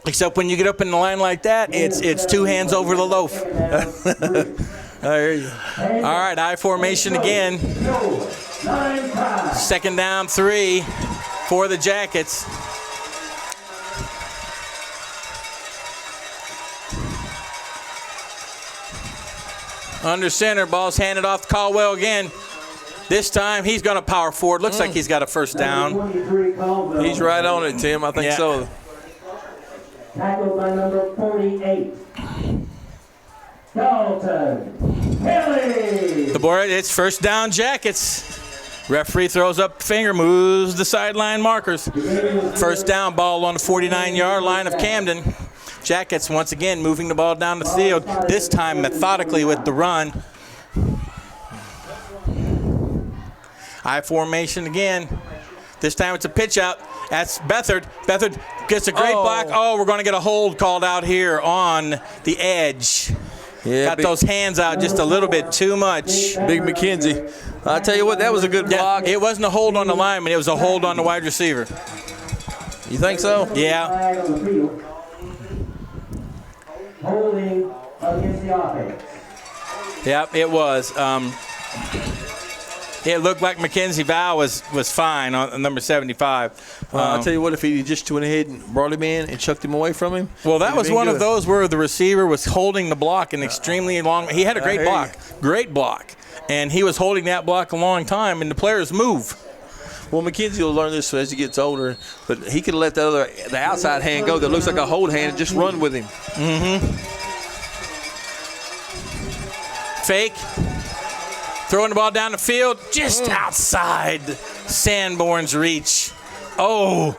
Except when you get up in the line like that, it's two hands over the loaf. I hear you. All right, I formation again. Second down, 3 for the Jackets. Under center, ball's handed off to Caldwell again. This time, he's going to power forward. Looks like he's got a first down. He's right on it, Tim. I think so. Tackled by number 48. Dalton Kelly. The board, it's first down, Jackets. Referee throws up the finger, moves the sideline markers. First down, ball on the 49-yard line of Camden. Jackets once again moving the ball down the field, this time methodically with the run. I formation again. This time it's a pitch out. That's Beathard. Beathard gets a great block. Oh, we're going to get a hold called out here on the edge. Yeah, got those hands out just a little bit too much. Big McKenzie. I'll tell you what, that was a good block. It wasn't a hold on the lineman. It was a hold on the wide receiver. You think so? Yeah. Holding against the offense. Yep, it was. It looked like Mackenzie Val was fine on number 75. I'll tell you what, if he just went ahead and brought him in and chucked him away from him. Well, that was one of those where the receiver was holding the block an extremely long. He had a great block, and he was holding that block a long time, and the players move. Well, McKenzie will learn this as he gets older, but he could let the outside hand go that looks like a hold hand and just run with him. Fake. Throwing the ball down the field, just outside Sanborn's reach. Oh.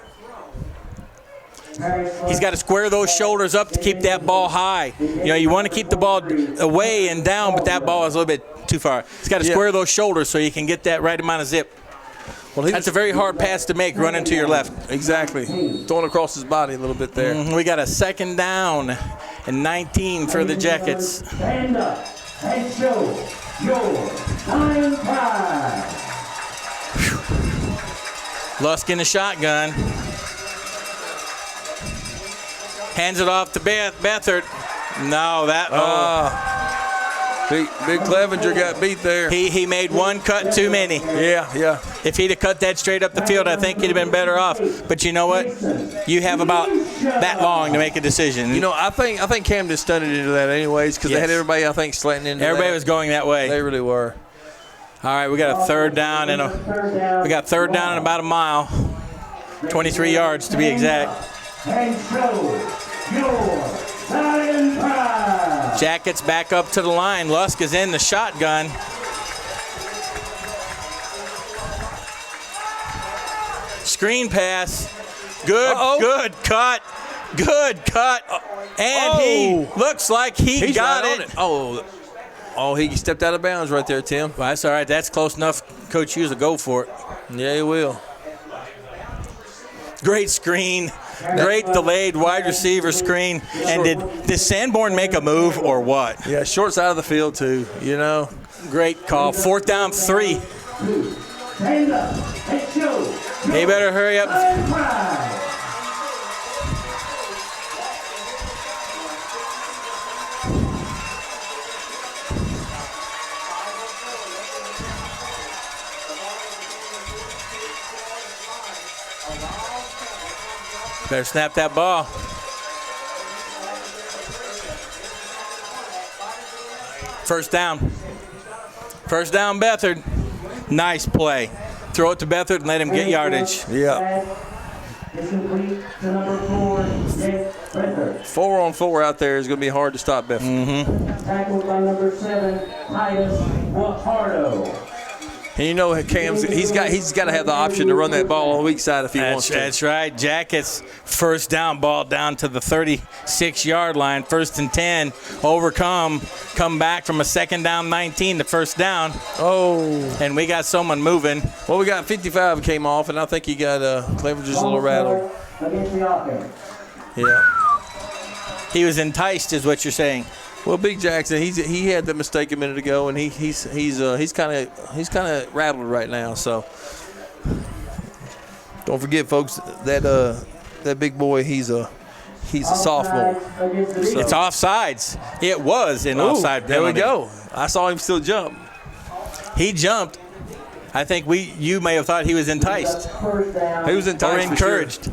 He's got to square those shoulders up to keep that ball high. You know, you want to keep the ball away and down, but that ball is a little bit too far. He's got to square those shoulders so you can get that right amount of zip. Well, that's a very hard pass to make, running to your left. Exactly. Throwing across his body a little bit there. We got a second down and 19 for the Jackets. Stand up and show your time pride. Lusk in the shotgun. Hands it off to Beathard. No, Big Clevenger got beat there. He made one cut too many. Yeah. If he'd have cut that straight up the field, I think he'd have been better off. But you know what? You have about that long to make a decision. You know, I think Camden stunned into that anyways because they had everybody, I think, slanting into Everybody was going that way. They really were. All right, we got a third down in about a mile. 23 yards to be exact. And show your time pride. Jackets back up to the line. Lusk is in the shotgun. Screen pass. Good cut. And he looks like he's got right it. Oh, he stepped out of bounds right there, Tim. Well, that's all right. That's close enough. Coach Hughes will go for it. Yeah, he will. Great screen. Great delayed wide receiver screen. And did Sanborn make a move or what? Yeah, short side of the field too, you know. Great call. Fourth down, 3. Stand up and show They better hurry up. time pride. Better snap that ball. First down. First down, Beathard. Nice play. Throw it to Beathard and let him get yardage. Yeah. It's complete to number 4, Jake Beathard. 4-on-4 out there is going to be hard to stop Beathard. Tackled by number 7, Titus Guajardo. And you know, Cam's he's got to have the option to run that ball on the weak side if he wants to. That's right. Jackets first down, ball down to the 36-yard line. First and 10. Come back from a second down 19 to first down. Oh. And we got someone moving. Well, we got 55 came off, and I think he got Clevenger's a little rattled. Against the offense. Yeah. He was enticed, is what you're saying. Well, Big Jackson, he had that mistake a minute ago, and he's kind of rattled right now. So don't forget, folks, that big boy, he's He's a sophomore. It's offsides. It was an offside There we penalty. go. I saw him still jump. He jumped. I think you may have thought he was enticed He was or enticed for encouraged.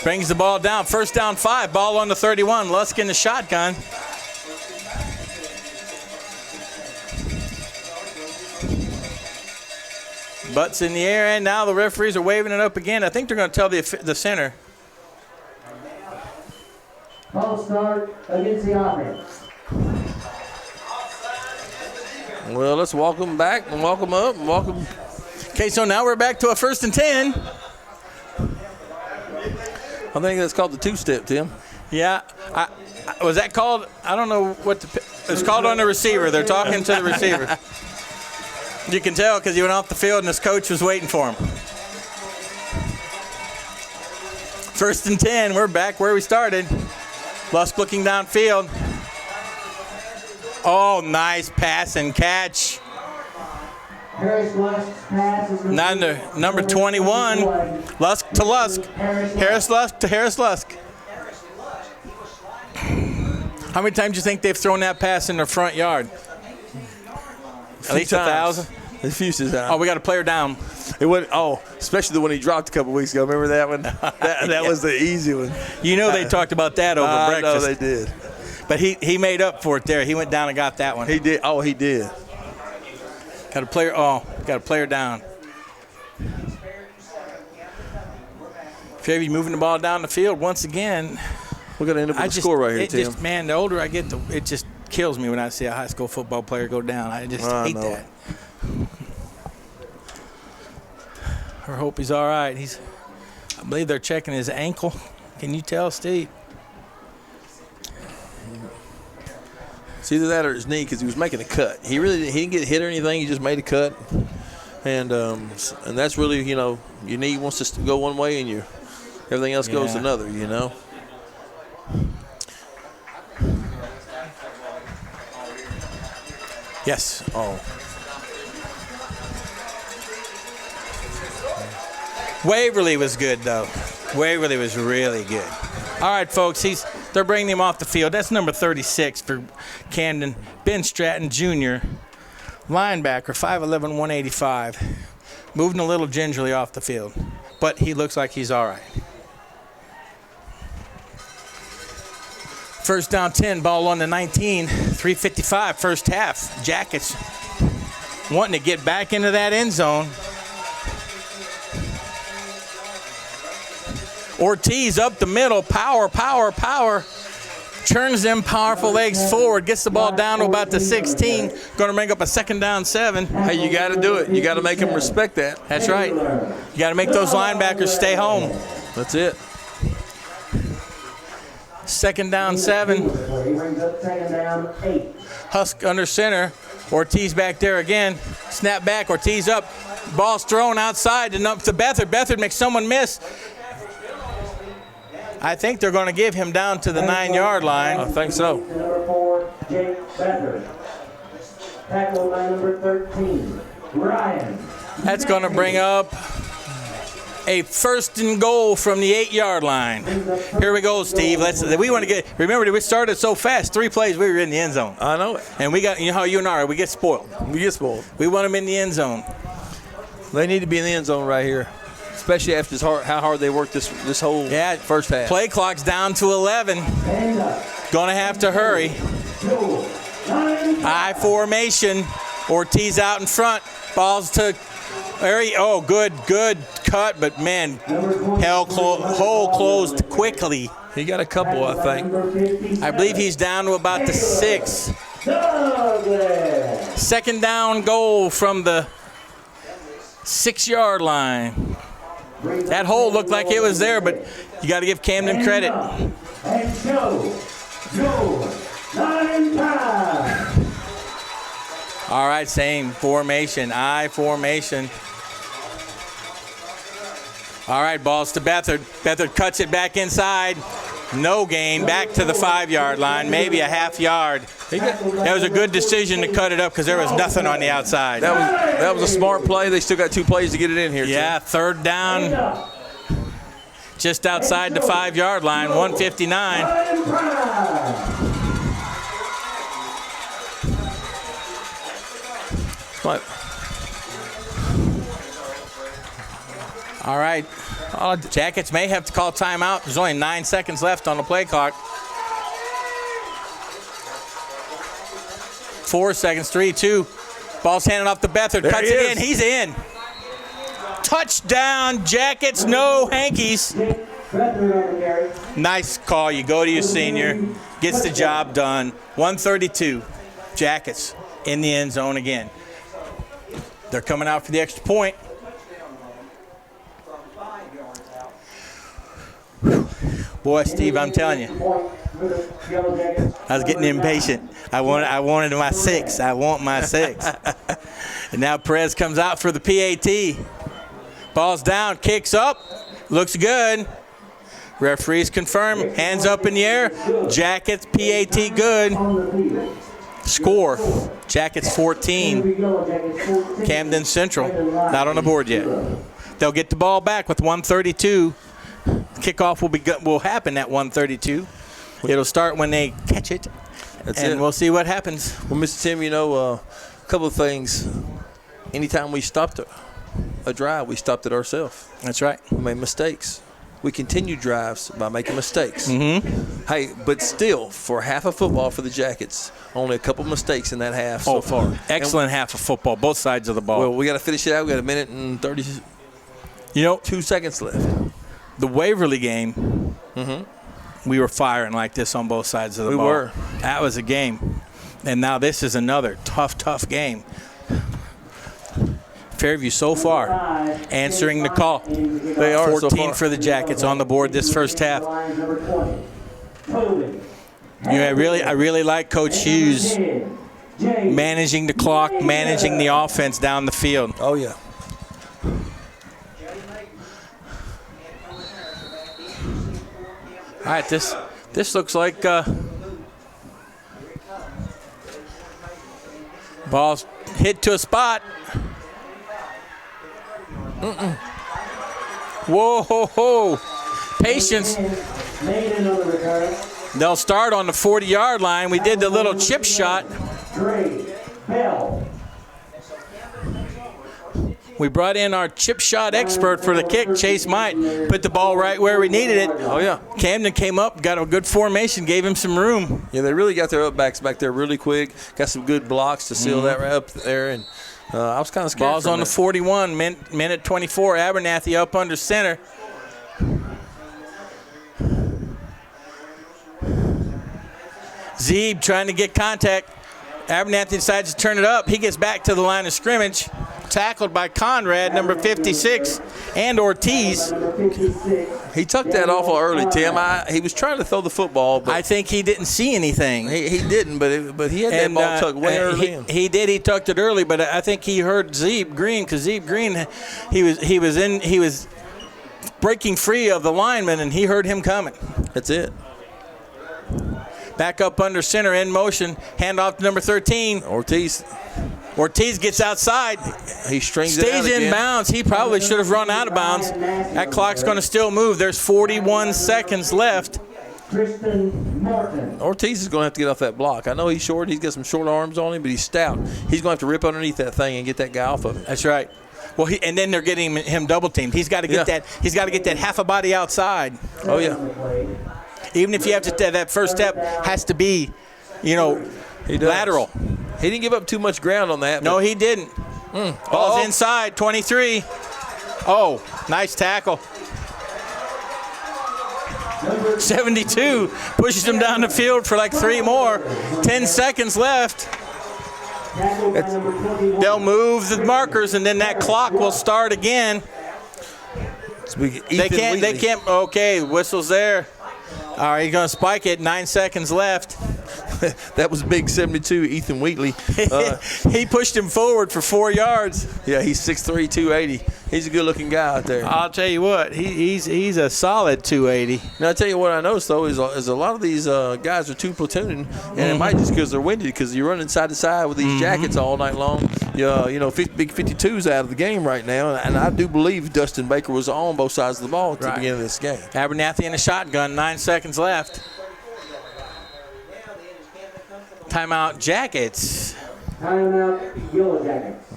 Brings the ball down. First down 5. Ball on the 31. Lusk in the shotgun. Butts in the air, and now the referees are waving it up again. I think they're going to tell the center. False start against the offense. Well, let's walk him back and walk him up and walk him. Okay, so now we're back to a 1st and 10. I think that's called the two-step, Tim. Yeah. Was that called? I don't know what it's called on the receiver. They're talking to the receiver. You can tell because he went off the field and his coach was waiting for him. 1st and 10. We're back where we started. Lusk looking downfield. Oh, nice pass and catch. Harris Lusk's pass is Number 21. Lusk to Lusk. Harris Lusk to Harris Lusk. How many times do you think they've thrown that pass in their front yard? At least 1,000. The fuse is out. Oh, we got a player down. It went. Oh, especially the one he dropped a couple weeks ago. Remember that one? That was the easy one. You know they talked about that over breakfast. I know they did. But he made up for it there. He went down and got that one. He did. Oh, he did. Got a player. Oh, got a player down. Fairview moving the ball down the field once again. We're gonna end up with a score right here, Tim. Man, the older I get, it just kills me when I see a high school football player go down. I just hate that. I hope he's all right. I believe they're checking his ankle. Can you tell, Steve? It's either that or his knee because he was making a cut. He didn't get hit or anything. He just made a cut, and that's really your knee wants to go one way and everything else goes another. Yes. Oh. Waverly was good, though. Waverly was really good. All right, folks, they're bringing him off the field. That's number 36 for Camden. Ben Stratton, Jr., linebacker, 5'11", 185. Moving a little gingerly off the field, but he looks like he's all right. First down 10, ball on the 19, 3:55, first half. Jackets wanting to get back into that end zone. Ortiz up the middle, power. Turns them powerful legs forward, gets the ball down to about the 16. Going to bring up a 2nd down 7. Hey, you got to do it. You got to make them respect that. That's right. You got to make those linebackers stay home. That's it. 2nd down 7. Husk under center. Ortiz back there again. Snap back. Ortiz up. Ball's thrown outside and up to Beathard. Beathard makes someone miss. I think they're going to give him down to the 9-yard line. I think so. Number 4, Jake Beathard. Tackled by number 13, Ryan. That's going to bring up a 1st and goal from the 8-yard line. Here we go, Steve. We want to get. Remember, we started so fast. 3 plays, we were in the end zone. I know it. And we got. You know how you and I are. We get spoiled. We get spoiled. We want them in the end zone. They need to be in the end zone right here, especially after how hard they worked this whole first half. Play clock's down to 11. Going to have to hurry. I formation. Ortiz out in front. Balls to Larry. Oh, good cut, but man, hole closed quickly. He got a couple, I think. I believe he's down to about the 6. 2nd down goal from the 6-yard line. That hole looked like it was there, but you got to give Camden credit. And go, 9 times. All right, same formation, I formation. All right, balls to Beathard. Beathard cuts it back inside. No gain, back to the 5-yard line, maybe a half yard. That was a good decision to cut it up because there was nothing on the outside. That was a smart play. They still got 2 plays to get it in here. Yeah, Tim. 3rd down. just outside the 5-yard line, 159. What? All right. Jackets may have to call timeout. There's only 9 seconds left on the play clock. 4 seconds, 3, 2. Ball's handed off to Beathard. There Cuts he it in. is. He's in. Touchdown, Jackets, no hankies. Nice call. You go to your senior. Gets the job done. 132. Jackets in the end zone again. They're coming out for the extra point. Boy, Steve, I'm telling you, I was getting impatient. I wanted my 6. I want my 6. And now Perez comes out for the PAT. Ball's down, kicks up, looks good. Referees confirm, hands up in the air. Jackets, PAT good. Score, Jackets 14. Camden Central, not on the board yet. They'll get the ball back with 132. Kickoff will happen at 132. It'll start when they catch it. We'll see what happens. Well, Mr. Tim, a couple of things. Anytime we stopped a drive, we stopped it ourselves. That's right. We made mistakes. We continue drives by making mistakes. Mm-hmm. Hey, but still, for half of football for the Jackets, only a couple mistakes in that half so far. Excellent half of football, both sides of the ball. Well, we got to finish it out. We got 1 minute and 32 seconds left. The Waverly game, we were firing like this on both sides of the ball. We were. That was a game. And now this is another tough game. Fairview so far answering the call. They are 14 so far. for the Jackets on the board this first half. I really like Coach Hughes managing the clock, managing the offense down the field. Oh, yeah. All right, this looks like ball's hit to a spot. Whoa, patience. They'll start on the 40-yard line. We did the little chip shot. We brought in our chip shot expert for the kick. Chase Might put the ball right where we needed it. Oh, yeah. Camden came up, got a good formation, gave him some room. Yeah, they really got their upbacks back there really quick. Got some good blocks to seal that right up there. And I was kind of scared. Ball's on the 41, minute 24. Abernathy up under center. Zeeb trying to get contact. Abernathy decides to turn it up. He gets back to the line of scrimmage. Tackled by Conrad, number 56, and Ortiz. He tucked that awful early, Tim. He was trying to throw the football, but I think he didn't see anything. he didn't, but he had that ball tucked way early in. He did. He tucked it early, but I think he heard Zeeb Green, because Zeeb Green, he was breaking free of the lineman, and he heard him coming. That's it. Back up under center, in motion, hand off to number 13. Ortiz gets outside. He strings it out Stays in again. bounds. He probably should have run out of bounds. That clock's going to still move. There's 41 seconds left. Ortiz is going to have to get off that block. I know he's short. He's got some short arms on him, but he's stout. He's going to have to rip underneath that thing and get that guy off of it. That's right. Well, and then they're getting him double teamed. He's got to get that. He's got to get that half a body outside. Oh yeah. Even if you have to, that first step has to be, lateral. He didn't give up too much ground on that. No, he didn't. Ball's inside, 23. Oh, nice tackle. 72 pushes him down the field for like 3 more. 10 seconds left. They'll move the markers, and then that clock will start again. They can't. Okay, whistle's there. All right, he's going to spike it. 9 seconds left. that was big 72 Ethan Wheatley. He pushed him forward for 4 yards. Yeah, he's 6'3", 280. He's a good-looking guy out there. I'll tell you what, he's a solid 280. Now, I'll tell you what I noticed, though, is a lot of these guys are two platooning, and it might just because they're winded, because you're running side to side with these jackets all night long. Big 52's out of the game right now, and I do believe Dustin Baker was on both sides of the ball at the beginning of this game. Abernathy in a shotgun, 9 seconds left. Timeout, Jackets. Timeout, Yellow Jackets.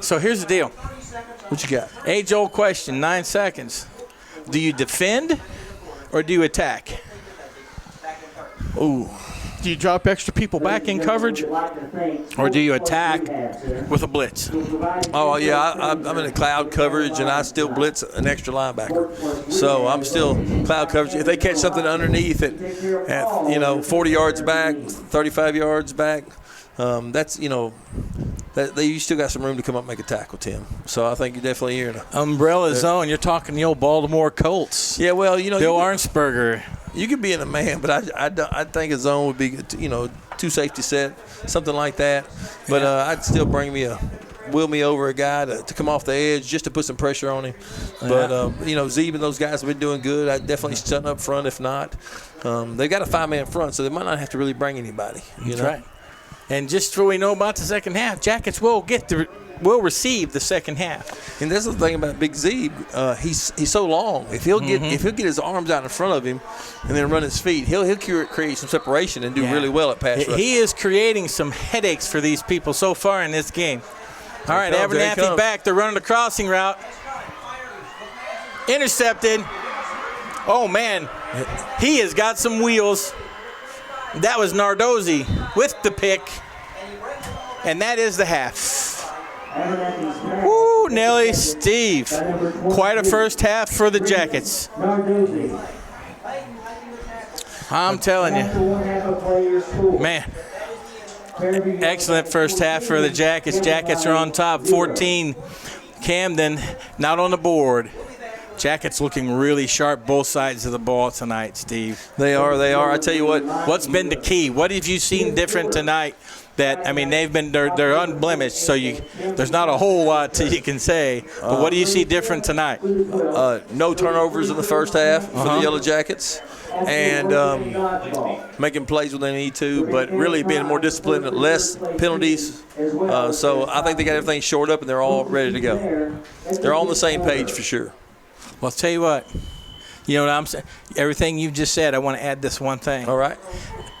So here's the deal. What you got? Age-old question, 9 seconds. Do you defend or do you attack? Ooh. Do you drop extra people back in coverage, or do you attack with a blitz? Oh, yeah, I'm in a cloud coverage, and I still blitz an extra linebacker. So I'm still cloud coverage. If they catch something underneath at 40 yards back, 35 yards back, that's, you still got some room to come up and make a tackle, Tim. So I think you're definitely in an umbrella zone. You're talking the old Baltimore Colts. Yeah, well, Bill Arnsperger. You could be in a man, but I think a zone would be, 2 safety set, something like that. But I'd still wheel me over a guy to come off the edge just to put some pressure on him. But, Zeeb and those guys have been doing good. I'd definitely shut up front if not. They've got a 5-man front, so they might not have to really bring anybody. That's right. And just so we know about the second half, Jackets will receive the second half. And that's the thing about Big Zeeb. He's so long. If he'll get his arms out in front of him and then run his feet, he'll create some separation and do really well at pass rush. He is creating some headaches for these people so far in this game. All right, Abernathy back. They're running the crossing route. Intercepted. Oh, man. He has got some wheels. That was Nardozzi with the pick. And that is the half. Woo, Nelly, Steve. Quite a first half for the Jackets. I'm telling you. Man. Excellent first half for the Jackets. Jackets are on top, 14. Camden not on the board. Jackets looking really sharp both sides of the ball tonight, Steve. They are. I tell you what. What's been the key? What have you seen different tonight? They're unblemished, so there's not a whole lot you can say. But what do you see different tonight? No turnovers in the first half for the Yellow Jackets, and making plays when they need to, but really being more disciplined, less penalties. So I think they got everything shored up, and they're all ready to go. They're all on the same page for sure. Well, I'll tell you what. You know what I'm saying? Everything you've just said, I want to add this one thing. All right.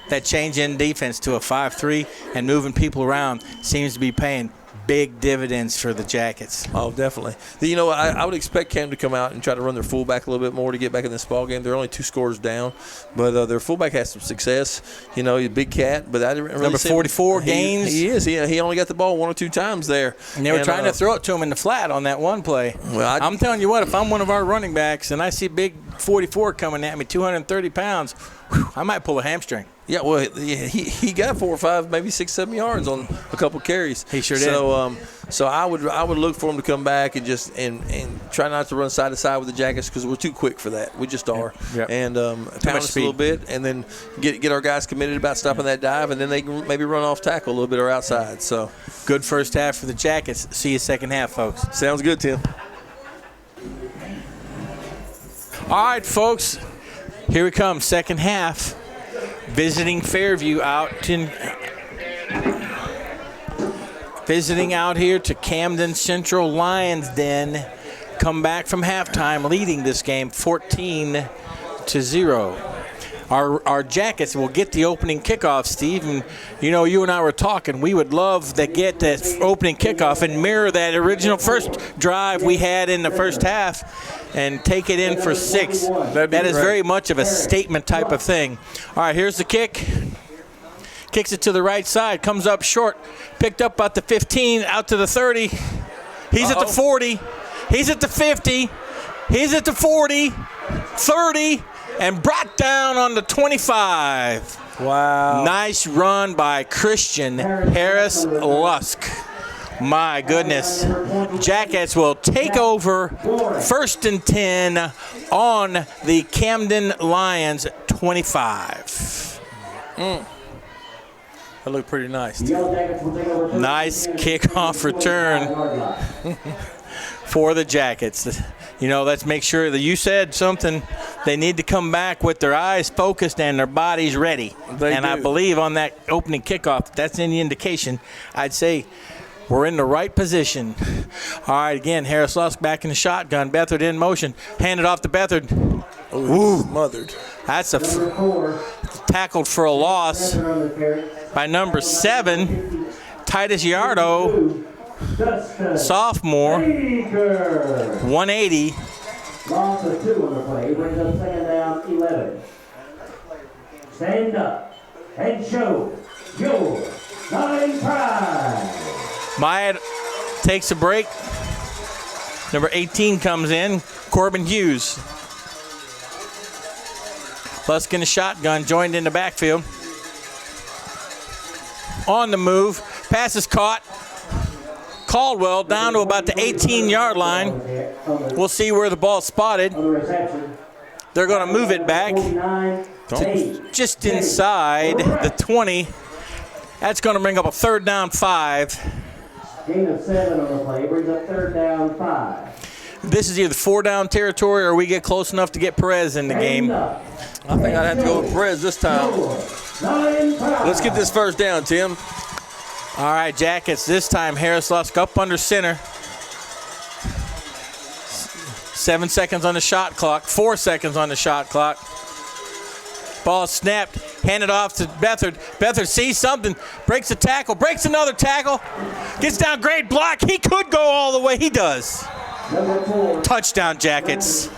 That change in defense to a 5-3 and moving people around seems to be paying big dividends for the Jackets. Oh, definitely. I would expect Cam to come out and try to run their fullback a little bit more to get back in this ball game. They're only 2 scores down, but their fullback has some success. He's a big cat, but I didn't really Number 44 Gaines. He is. He only got the ball 1 or 2 times there. And they were trying to throw it to him in the flat on that one play. Well, I'm telling you what, if I'm one of our running backs and I see big 44 coming at me, 230 pounds, I might pull a hamstring. Yeah, well, he got 4 or 5, maybe 6, 7 yards on a couple carries. He sure did. So I would look for him to come back and just and try not to run side to side with the Jackets because we're too quick for that. We just are. Yep. And pound us a little bit, and then get our guys committed about stopping that dive, and then they can maybe run off tackle a little bit or outside. So good first half for the Jackets. See you second half, folks. Sounds good, Tim. All right, folks. Here we come, second half. Visiting Fairview visiting out here to Camden Central Lions Den. Come back from halftime, leading this game 14-0. Our Jackets will get the opening kickoff, Steve. And, you and I were talking. We would love to get that opening kickoff and mirror that original first drive we had in the first half and take it in for 6. That is very much of a statement type of thing. All right, here's the kick. Kicks it to the right side. Comes up short. Picked up at the 15, out to the 30. He's at the 40. He's at the 50. He's at the 40. 30. And brought down on the 25. Wow. Nice run by Christian Harris Lusk. My goodness. Jackets will take over 1st and 10 on the Camden Lions 25. That looked pretty nice. The Yellow Jackets will take over. Nice kickoff return for the Jackets. You know, let's make sure that you said something. They need to come back with their eyes focused and their bodies ready. I believe on that opening kickoff, that's any indication. I'd say we're in the right position. All right, again, Harris Lusk back in the shotgun. Beathard in motion. Handed off to Beathard. Ooh, smothered. That's tackled for a loss by number 7, Titus Yardo. Sophomore, 180. Loss of 2 on the play, brings up second down 11. Stand up and show your line pride. Myatt takes a break. Number 18 comes in, Corbin Hughes. Lusk in the shotgun, joined in the backfield. On the move, pass is caught. Caldwell down to about the 18-yard line. We'll see where the ball's spotted. They're going to move it back to just inside the 20. That's going to bring up a 3rd down 5. Gain of 7 on the play, brings up 3rd down 5. This is either 4-down territory or we get close enough to get Perez in the game. I think I'd have to go with Perez this time. Let's get this 1st down, Tim. All right, Jackets, this time Harris Lusk up under center. 7 seconds on the shot clock, 4 seconds on the shot clock. Ball snapped, handed off to Beathard. Beathard sees something, breaks a tackle, breaks another tackle, gets down, great block. He could go all the way, he does. Touchdown, Jackets.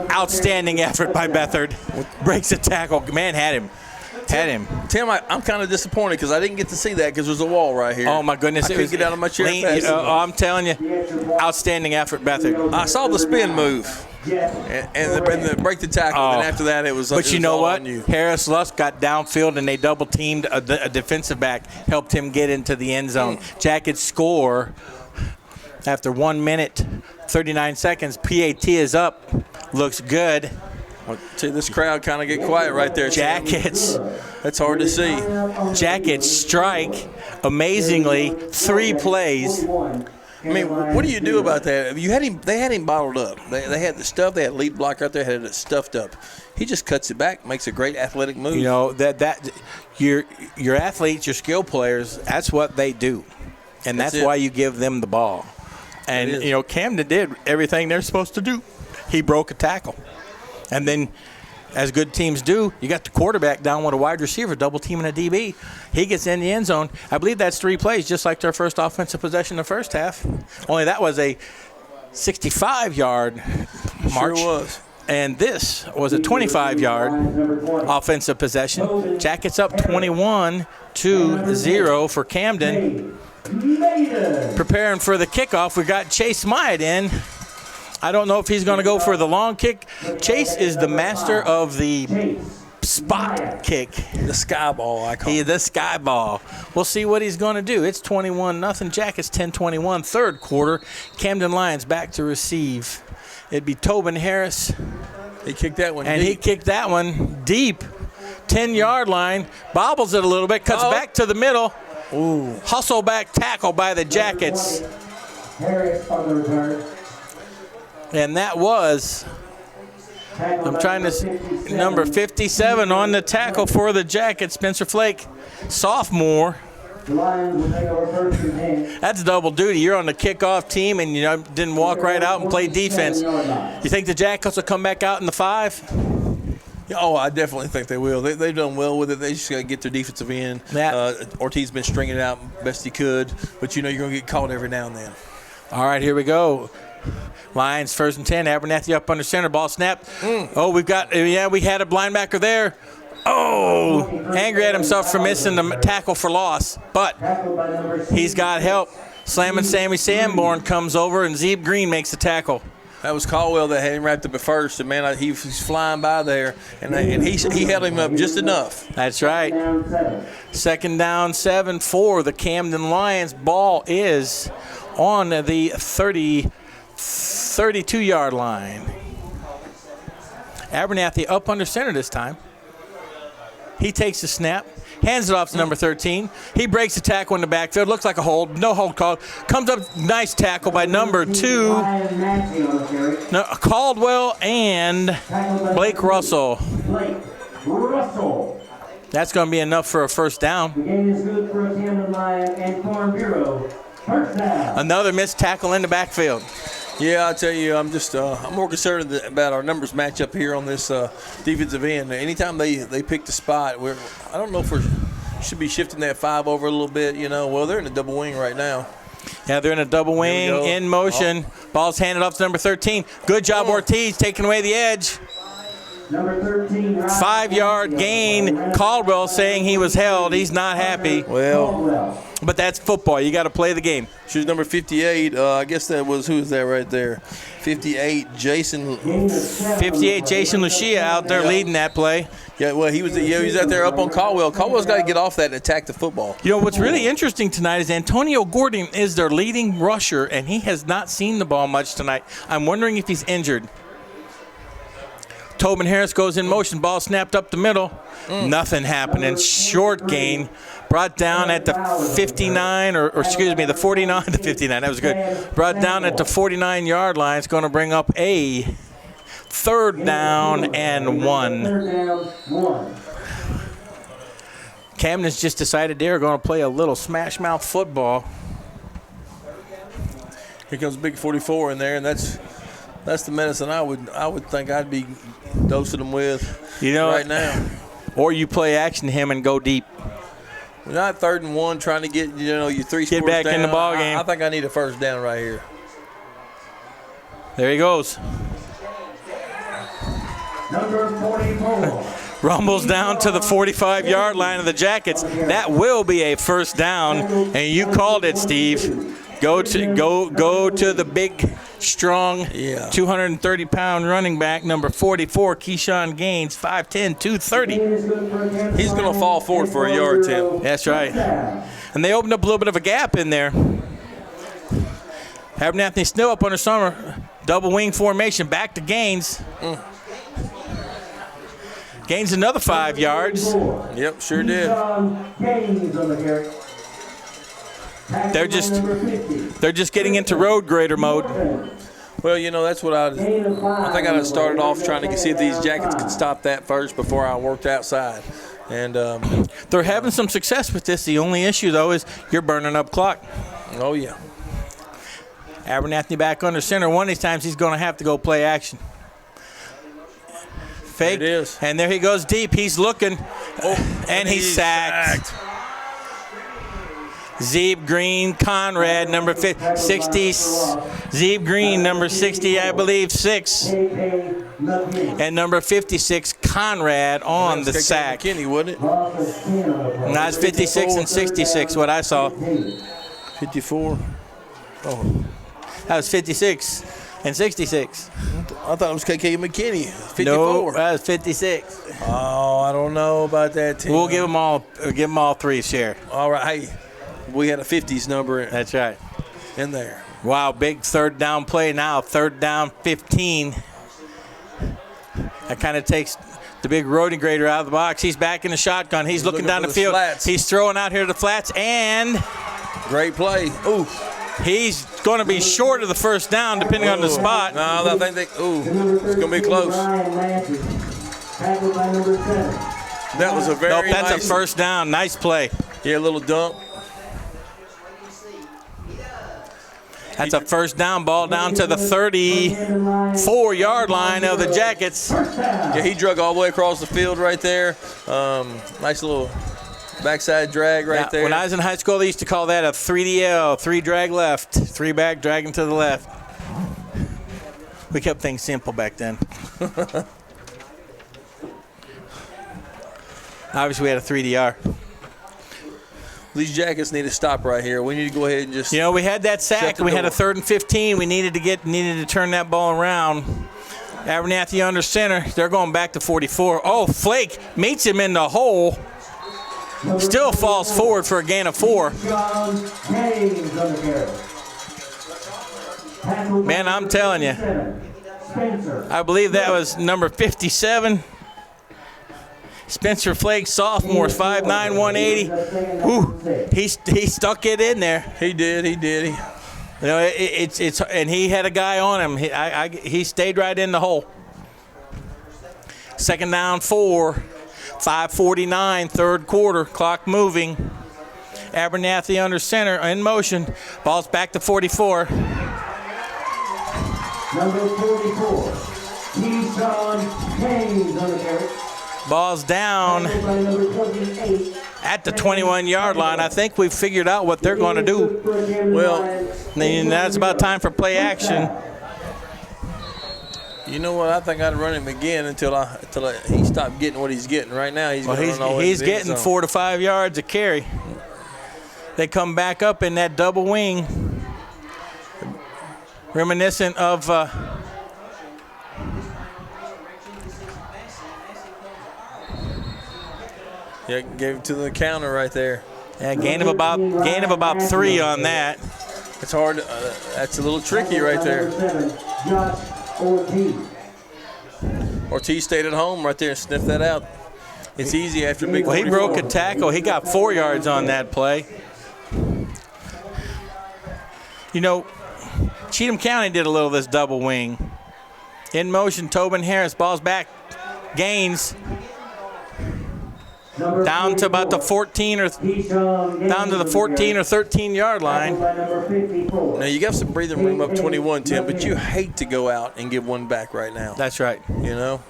Outstanding effort by Beathard. Breaks a tackle, man had him. Tim, I'm kind of disappointed because I didn't get to see that because there's a wall right here. Oh, my goodness. I couldn't get out of my chair fast enough. I'm telling you, outstanding effort, Beathard. I saw the spin move and the break the tackle, and after that it was But you know what? on you. Harris Lusk got downfield, and they double-teamed a defensive back, helped him get into the end zone. Jackets score after 1 minute, 39 seconds. PAT is up. Looks good. See, this crowd kind of get quiet right there. Jackets. That's hard to see. Jackets strike amazingly 3 plays. I mean, what do you do about that? They had him bottled up. They had the stuff. They had lead block out there, had it stuffed up. He just cuts it back, makes a great athletic move. You know that your athletes, your skill players, that's what they do, and that's why you give them the ball. And you know, Camden did everything they're supposed to do. He broke a tackle. And then, as good teams do, you got the quarterback down with a wide receiver, double teaming a DB. He gets in the end zone. I believe that's 3 plays, just like their first offensive possession in the first half. Only that was a 65-yard march. Sure was. And this was a 25-yard offensive possession. Jackets up 21-0 for Camden. Preparing for the kickoff, we got Chase Myatt in. I don't know if he's going to go for the long kick. Chase is the master of the spot kick. The sky ball, I call it. The sky ball. We'll see what he's going to do. It's 21-0. Jackets 10-21. 3rd quarter. Camden Lions back to receive. It'd be Tobin Harris. He kicked that one and deep. He kicked that one deep. 10-yard line. Bobbles it a little bit. Cuts back to the middle. Ooh. Hustle back tackle by the Jackets. Harris on the return. And that was, I'm trying to, number 57 on the tackle for the Jackets, Spencer Flake, sophomore. The Lions will take over 1st and 10. That's double duty. You're on the kickoff team and you didn't walk right out and play defense. You think the Jackets will come back out in the 5? Oh, I definitely think they will. They've done well with it. They just got to get their defensive end. Ortiz been stringing it out best he could, but you know you're going to get caught every now and then. All right, here we go. Lions 1st and 10. Abernathy up under center. Ball snapped. Oh, we had a linebacker there. Oh, angry at himself for missing the tackle for loss. But he's got help. Slamming Sammy Sanborn comes over, and Zeeb Green makes the tackle. That was Caldwell that had him wrapped up at first, and man, he was flying by there, and he held him up just enough. That's right. 2nd down 7 for the Camden Lions. Ball is on the 32-yard line. Abernathy up under center this time. He takes the snap. hands it off to number 13. He breaks the tackle in the backfield. Looks like a hold. No hold called. Comes up, nice tackle by number 2. Caldwell and Blake Russell. That's going to be enough for a first down. The game is good for a Camden Lion and Farm Bureau. First down. Another missed tackle in the backfield. Yeah, I tell you, I'm more concerned about our numbers matchup here on this defensive end. Anytime they pick the spot, I don't know if we should be shifting that 5 over a little bit. Well, they're in a double wing right now. Yeah, they're in a double wing in motion. Ball's handed off to number 13. Good job, Ortiz, taking away the edge. Number 13. 5-yard gain. Caldwell saying he was held. He's not happy. Well, but that's football. You got to play the game. She's number 58. I guess that was, who's that right there? 58, Jason. 58, Jason Lucia out there leading that play. Yeah, well, he was out there up on Caldwell. Caldwell's got to get off that and attack the football. What's really interesting tonight is Antonio Gordon is their leading rusher, and he has not seen the ball much tonight. I'm wondering if he's injured. Tobin Harris goes in motion. Ball snapped up the middle. Nothing happening. Short gain. Brought down at the 59, or excuse me, the 49 to 59. That was good. Brought down at the 49-yard line. It's going to bring up a third down and 1. Camden's just decided they're going to play a little smash mouth football. Here comes Big 44 in there, and that's the medicine I would think I'd be dosing them with right now. Or you play action to him and go deep. We're not 3rd and 1 trying to get your 3 get scores back down. in the ball game. I think I need a first down right here. There he goes. Number 44. Rumbles down to the 45-yard line of the Jackets. That will be a first down, and you called it, Steve. Go to the big, strong, 230-pound running back, number 44, Keyshawn Gaines, 5'10", 230. He's going to fall forward for a yard, Tim. That's right. And they opened up a little bit of a gap in there. Abernathy Snow up under Summer. Double wing formation, back to Gaines. Gains another 5 yards. Yep, sure did. They're just getting into road grader mode. Well, that's what I think I'd have started off trying to see if these Jackets could stop that first before I worked outside. And they're having some success with this. The only issue, though, is you're burning up clock. Oh, yeah. Abernathy back under center. One of these times he's going to have to go play action. Fake. There it is. And there he goes deep. He's looking. And he's sacked. Zeeb Green, Conrad, number 60. Zeeb Green, number 60, I believe, 6. And number 56, Conrad on the sack. McKinney, wasn't it? No, it's 56 and 66, what I saw. 54. Oh. That was 56 and 66. I thought it was KK McKinney. 54. No, that was 56. Oh, I don't know about that, Tim. We'll give them all 3 share. All right. Hey, we had a 50s number. That's right. In there. Wow, big third down play now. 3rd down, 15. That kind of takes the big roadie grader out of the box. He's back in the shotgun. He's looking down the field. Flats. He's throwing out here to the flats, and great play. Ooh. He's going to be short of the first down, depending on the spot. No, I think it's going to be close. That was a very that's nice. A first down. Nice play. Yeah, a little dump. That's a first down, ball down to the 34-yard line of the Jackets. Yeah, he drug all the way across the field right there. Nice little backside drag right there. When I was in high school, they used to call that a 3DL, 3 drag left, 3 back, dragging to the left. We kept things simple back then. Obviously, we had a 3DR. These Jackets need to stop right here. We need to go ahead and just. We had that sack, and we had a 3rd and 15. We needed to turn that ball around. Abernathy under center. They're going back to 44. Oh, Flake meets him in the hole. Still falls forward for a gain of 4. Man, I'm telling you. I believe that was number 57. Spencer Flake, sophomore, 5'9", 180. Whew, he stuck it in there. He did. You know, and he had a guy on him. He stayed right in the hole. Second down, 4, 5:49, third quarter, clock moving. Abernathy under center, in motion. Ball's back to 44. Number 44, Keyshawn Haynes on the carry. Ball's down Number 28. at the 21-yard line. I think we've figured out what they're going to do. Well, And that's about time for play action. you know what? I think I'd run him again until he stopped getting what he's getting. Right now, he's Getting 4 to 5 yards a carry. They come back up in that double wing, reminiscent of yeah, gave it to the counter right there. gain of about 3 on that. It's hard. That's a little tricky right there. Number 7, Josh Ortiz. Ortiz stayed at home right there and sniffed that out. It's easy after big. Well, he 44. broke a tackle. He got 4 yards on that play. You know, Cheatham County did a little of this double wing. In motion, Tobin Harris, ball's back, gains down to about the 14 or 13-yard line. Now you got some breathing room up 21, Tim, but you hate to go out and give one back right now. That's right. You know.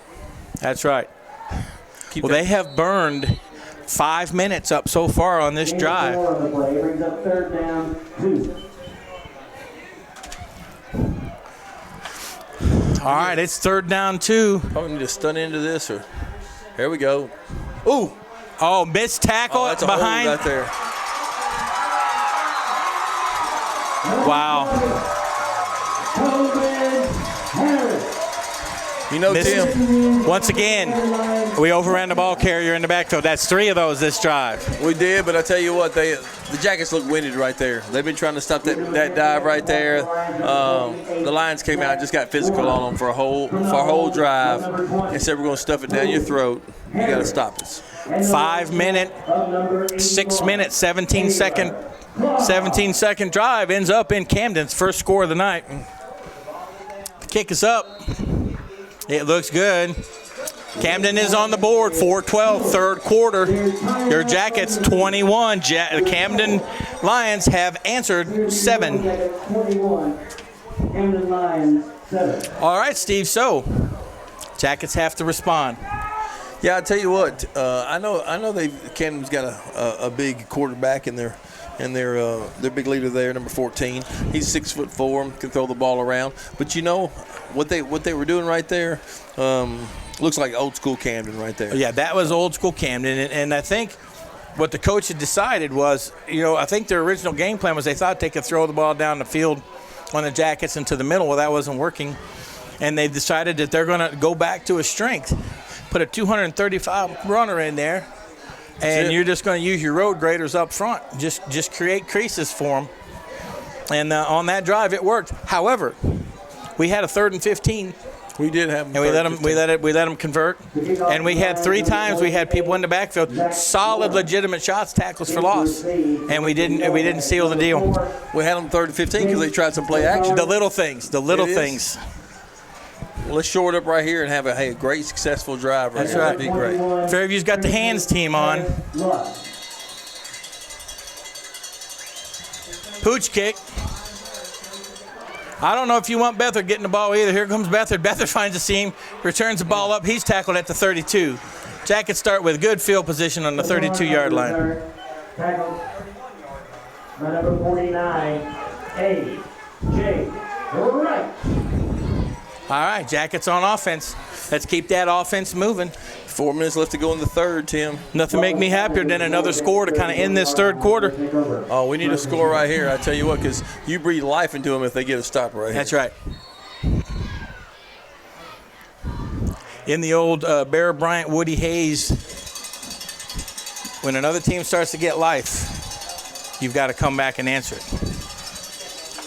That's right. Well, they have burned 5 minutes up so far on this drive. Brings up third down, 2. All right, it's third down 2. Probably need to stun into this, or here we go. Ooh. Oh, missed tackle Oh, that's a behind. hold right there. Wow. Tobin Harris. You know, Missed. Tim, Once again, we overran the ball carrier in the backfield. That's 3 of those this drive. we did, but I tell you what, the Jackets look winded right there. They've been trying to stop that dive right there. The Lions came out and just got physical on them for a whole drive and said, we're going to stuff it down your throat. You got to stop us. 5 minute, 6 minute, 17-second drive ends up in Camden's first score of the night. Kick is up. It looks good. Camden is on the board, 4-12, third quarter. Your Jackets 21. Camden Lions have answered 7. 21. Camden Lions 7. All right, Steve, so Jackets have to respond. Yeah, I tell you what, I know Camden's got a big quarterback in their big leader there, number 14. He's 6'4", can throw the ball around. But you know what they were doing right there? Looks like old school Camden right there. Yeah, that was old school Camden, and I think what the coach had decided was, I think their original game plan was they thought they could throw the ball down the field on the Jackets into the middle. Well, that wasn't working, and they decided that they're going to go back to a strength, put a 235 runner in there, and you're just going to use your road graders up front. Just create creases for them, and on that drive it worked. However, we had a 3rd and 15. We did have them. And we let them convert. And we had 3 times we had people in the backfield, solid, legitimate shots, tackles for loss, and we didn't seal the deal. We had them 3rd and 15 because they tried some play action. The little things. Well, let's shore it up right here and have a great successful drive. Right. That's here. right. That'd be great. Fairview's got the hands team on. Pooch kick. I don't know if you want Beathard getting the ball either. Here comes Beathard. Beathard finds a seam, returns the ball up. He's tackled at the 32. Jackets start with good field position on the 32-yard line. Tackled by number 49, A.J. Wright. All right, Jackets on offense. Let's keep that offense moving. 4 minutes left to go in the third, Tim. Nothing make me happier than another score to kind of end this third quarter. Oh, we need a score right here. I tell you what, because you breathe life into them if they get a stop right here. That's right. In the old Bear Bryant, Woody Hayes, when another team starts to get life, you've got to come back and answer it.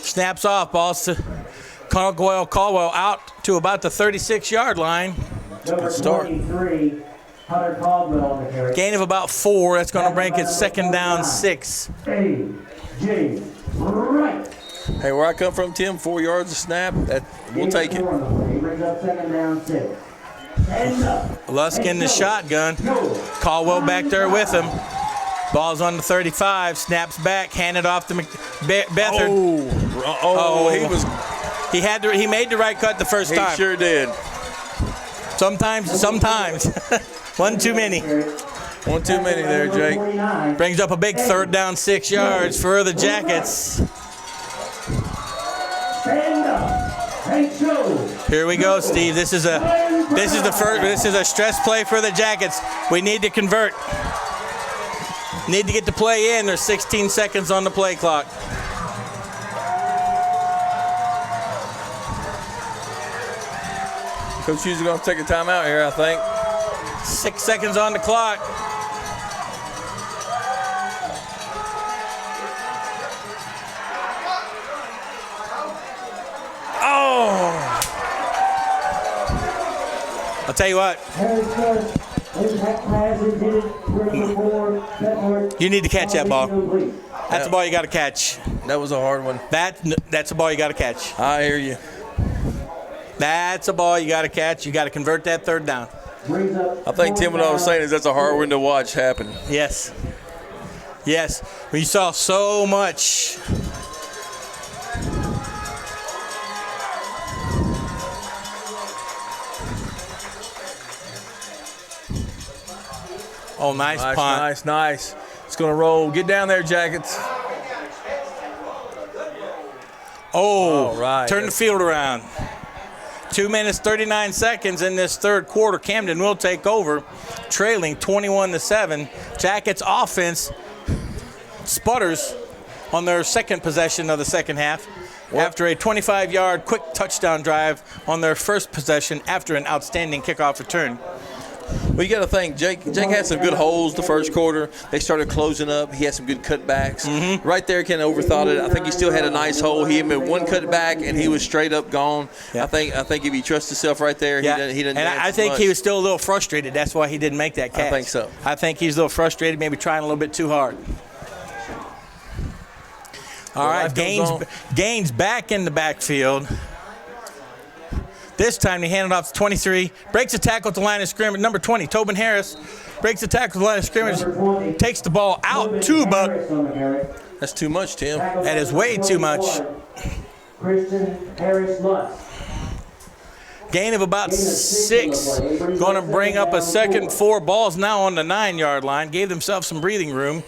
Snaps off, balls to Caldwell out to about the 36-yard line. Number 23, Hunter Caldwell on the carry. Gain of about 4. That's going to break it 2nd down 6. A.J. Wright. Hey, where I come from, Tim, 4 yards a snap, we'll take it. He brings up 2nd down 6. Stand up. Lusk in the shotgun. Caldwell back there with him. Ball's on the 35. Snaps back. Handed off to Beathard. He made the right cut the first time. He sure did. Sometimes. One too many. One too many there, Jake. Brings up a big 3rd down 6 yards for the Jackets. Stand up and show. Here we go, Steve. This is a stress play for the Jackets. We need to convert. Need to get the play in. There's 16 seconds on the play clock. Coach Hughes is going to take a timeout here, I think. 6 seconds on the clock. I'll tell you what. You need to catch that ball. That's a ball you got to catch. That was a hard one. That's a ball you got to catch. I hear you. That's a ball you got to catch. You got to convert that 3rd down. I think, Tim, what I was saying is that's a hard one to watch happen. Yes. Yes. We saw so much. Oh, nice punt. Nice. It's going to roll. Get down there, Jackets. Oh, all right. Turn the field around. 2 minutes, 39 seconds in this 3rd quarter. Camden will take over, trailing 21-7. Jackets offense sputters on their 2nd possession of the 2nd half after a 25-yard quick touchdown drive on their 1st possession after an outstanding kickoff return. Well, you got to think, Jake had some good holes the 1st quarter. They started closing up. He had some good cutbacks. Mm-hmm. Right there, Ken overthought it. I think he still had a nice hole. He made one cutback, and he was straight up gone. Yeah. I think if he trusts himself right there, he didn't. And I think he was still a little frustrated. That's why he didn't make that catch. I think so. I think he's a little frustrated, maybe trying a little bit too hard. All right, Gaines back in the backfield. This time they hand it off to 23. Breaks the tackle at the line of scrimmage. Number 20, Tobin Harris. Breaks the tackle at the line of scrimmage. Takes the ball out to Buck. That's too much, Tim. That is way too much. Christian Harris Lusk. Gain of about 6. Going to bring up a 2nd 4. Ball's now on the 9-yard line. Gave themselves some breathing room.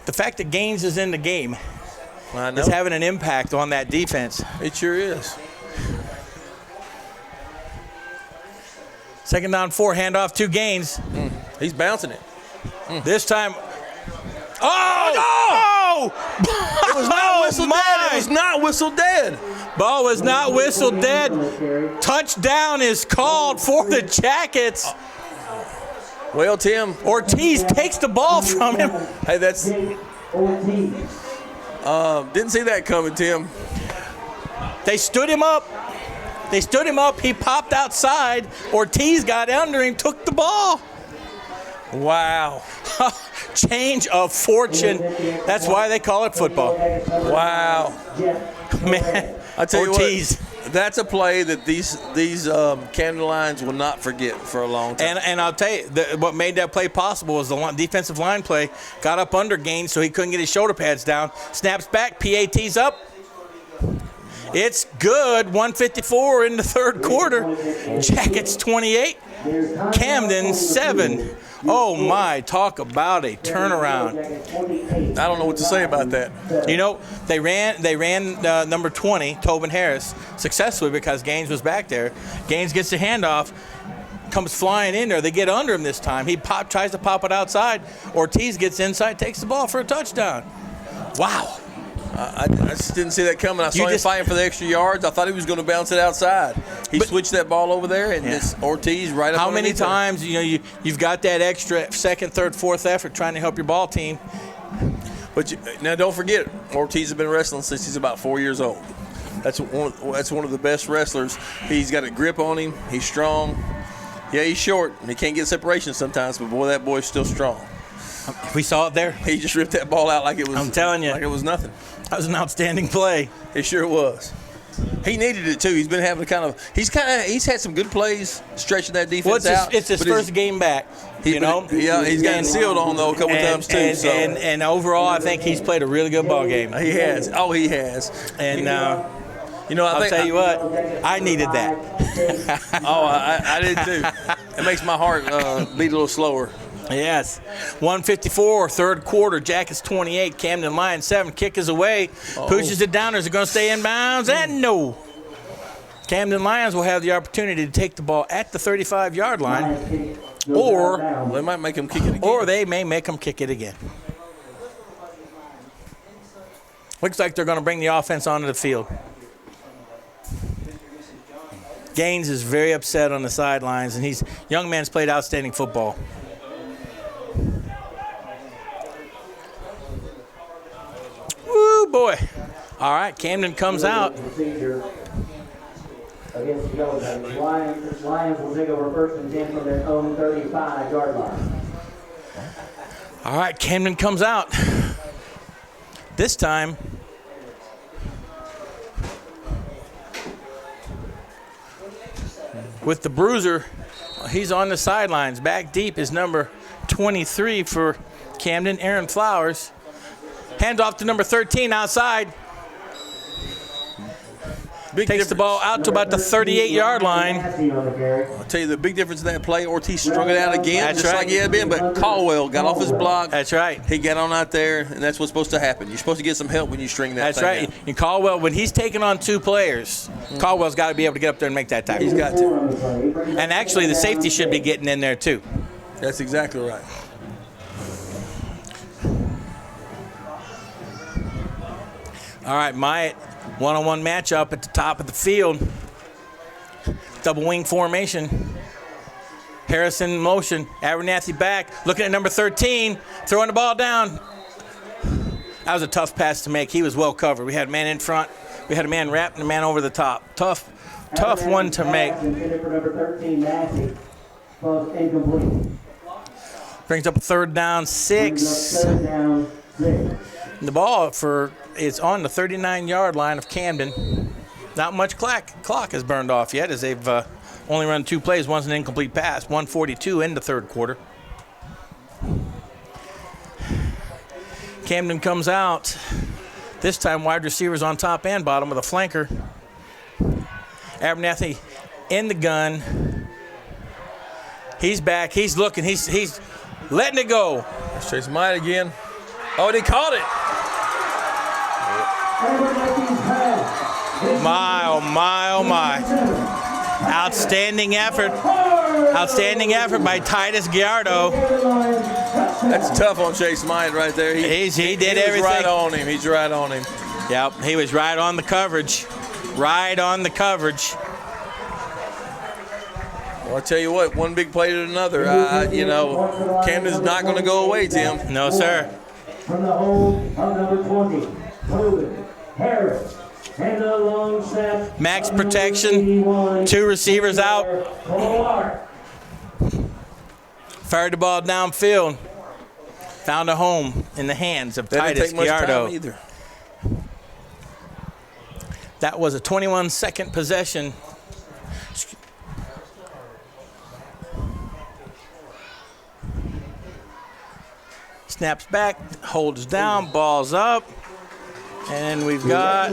The fact that Gaines is in the game is having an impact on that defense. It sure is. 2nd down 4, handoff to Gaines. He's bouncing it. This time. Oh! It was not whistled dead. It was not whistled dead. Ball was not whistled dead. Touchdown is called for the Jackets. Well, Tim. Ortiz takes the ball from him. Hey, that's. Didn't see that coming, Tim. They stood him up. He popped outside. Ortiz got under him, took the ball. Wow. Change of fortune. That's why they call it football. Wow. Man, I tell Ortiz. you what, that's a play that these Camden Lions will not forget for a long time. And I'll tell you, what made that play possible was the defensive line play. Got up under Gaines so he couldn't get his shoulder pads down. Snaps back, PAT's up. It's good. 1:54 in the 3rd quarter. Jackets 28, Camden 7. Oh my, talk about a turnaround. I don't know what to say about that. You know, they ran number 20, Tobin Harris, successfully because Gaines was back there. Gaines gets the handoff, comes flying in there. They get under him this time. He tries to pop it outside. Ortiz gets inside, takes the ball for a touchdown. Wow. I just didn't see that coming. I saw him fighting for the extra yards. I thought he was going to bounce it outside. He switched that ball over there, and this Ortiz right up. How many times you've got that extra 2nd, 3rd, 4th effort trying to help your ball team? But now don't forget, Ortiz has been wrestling since he's about 4 years old. That's one of the best wrestlers. He's got a grip on him. He's strong. Yeah, he's short. He can't get separation sometimes, but boy, that boy's still strong. We saw it there. He just ripped that ball out like it was. I'm telling you. Like it was nothing. That was an outstanding play. It sure was. He needed it too. He's been having he's had some good plays stretching that defense out. It's his first game back. You know. Yeah, he's gotten sealed on though a couple times too. And overall, I think he's played a really good ball game. He has. Oh, he has. And I'll tell you what, I needed that. I did too. It makes my heart beat a little slower. Yes. 154, third quarter. Jackets 28, Camden Lions 7. Kick is away. Pushes it down. Is it going to stay in bounds? And no. Camden Lions will have the opportunity to take the ball at the 35-yard line, or they might make him kick it again. Or they may make him kick it again. Looks like they're going to bring the offense onto the field. Gaines is very upset on the sidelines, and young man's played outstanding football. Woo, boy. All right, Camden comes out. Against the Yellow Jackets. Lions will take over first and 10 from their own 35-yard line. All right, Camden comes out. This time, with the bruiser, he's on the sidelines. Back deep is number 23 for Camden, Aaron Flowers. Hands off to number 13 outside. Takes the ball out to about the 38-yard line. I'll tell you the big difference in that play. Ortiz strung it out again, that's just right. like he had been, but Caldwell got off his block. That's right. He got on out there, and that's what's supposed to happen. You're supposed to get some help when you string that That's thing right. out. And Caldwell, when he's taking on two players, Caldwell's got to be able to get up there and make that tackle. He's got to. And actually, the safety should be getting in there, too. That's exactly right. All right, Myatt, one-on-one matchup at the top of the field. Double wing formation. Harrison in motion. Abernathy back. Looking at number 13. Throwing the ball down. That was a tough pass to make. He was well covered. We had a man in front. We had a man wrapped and a man over the top. Tough one to make. Brings up a 3rd down, 6. The ball is on the 39-yard line of Camden. Not much clock has burned off yet, as they've only run 2 plays. One's an incomplete pass. 1:42 in the 3rd quarter. Camden comes out. This time wide receivers on top and bottom with a flanker. Abernathy in the gun. He's back. He's looking. He's letting it go. Let's chase Myatt again. Oh, and he caught it. My, oh my, oh my. Outstanding effort. Outstanding effort by Titus Giardo. That's tough on Chase Myatt right there. He did everything. He's right on him. He's right on him. Yep, he was right on the coverage. Right on the coverage. Well, I'll tell you what, one big play to another. Camden's not going to go away, Tim. No, sir. From the hold of number 20, Tobin Harris. And the long snap. Max protection. 2 receivers out. Fired the ball downfield. Found a home in the hands of Titus Giardo. That was a 21-second possession. Snaps back, holds down, ball's up, and we've got,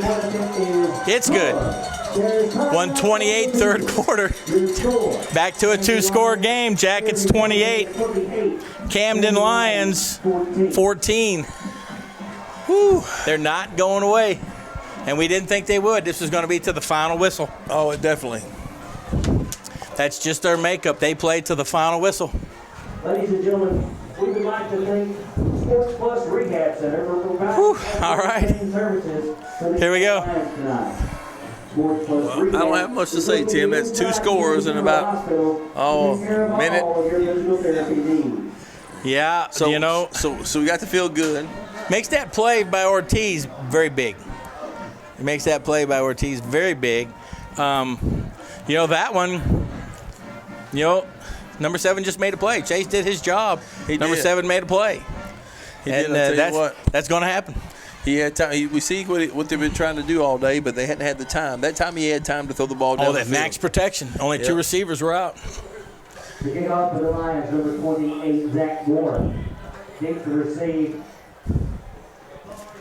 it's good. 1:28, 3rd quarter. Back to a 2-score game. Jackets 28, Camden Lions 14. Whew, they're not going away, and we didn't think they would. This was going to be to the final whistle. Oh, it definitely. That's just their makeup. They played to the final whistle. Ladies and gentlemen, we would like to thank Sports Plus Rehab Center for providing all right. services for the Here we go. I don't have much to say, Tim. That's 2 scores in about a minute. Yeah, So we got to feel good. Makes that play by Ortiz very big. It makes that play by Ortiz very big. That one, Number 7 just made a play. Chase did his job. Number did. 7 made a play. He did. I'll tell you what. That's going to happen. He had time. We see what they've been trying to do all day, but they hadn't had the time. That time he had time to throw the ball down the that field. max protection. Only 2 receivers were out. Kicking off for the Lions, number 28, Zach Moore. Dick to receive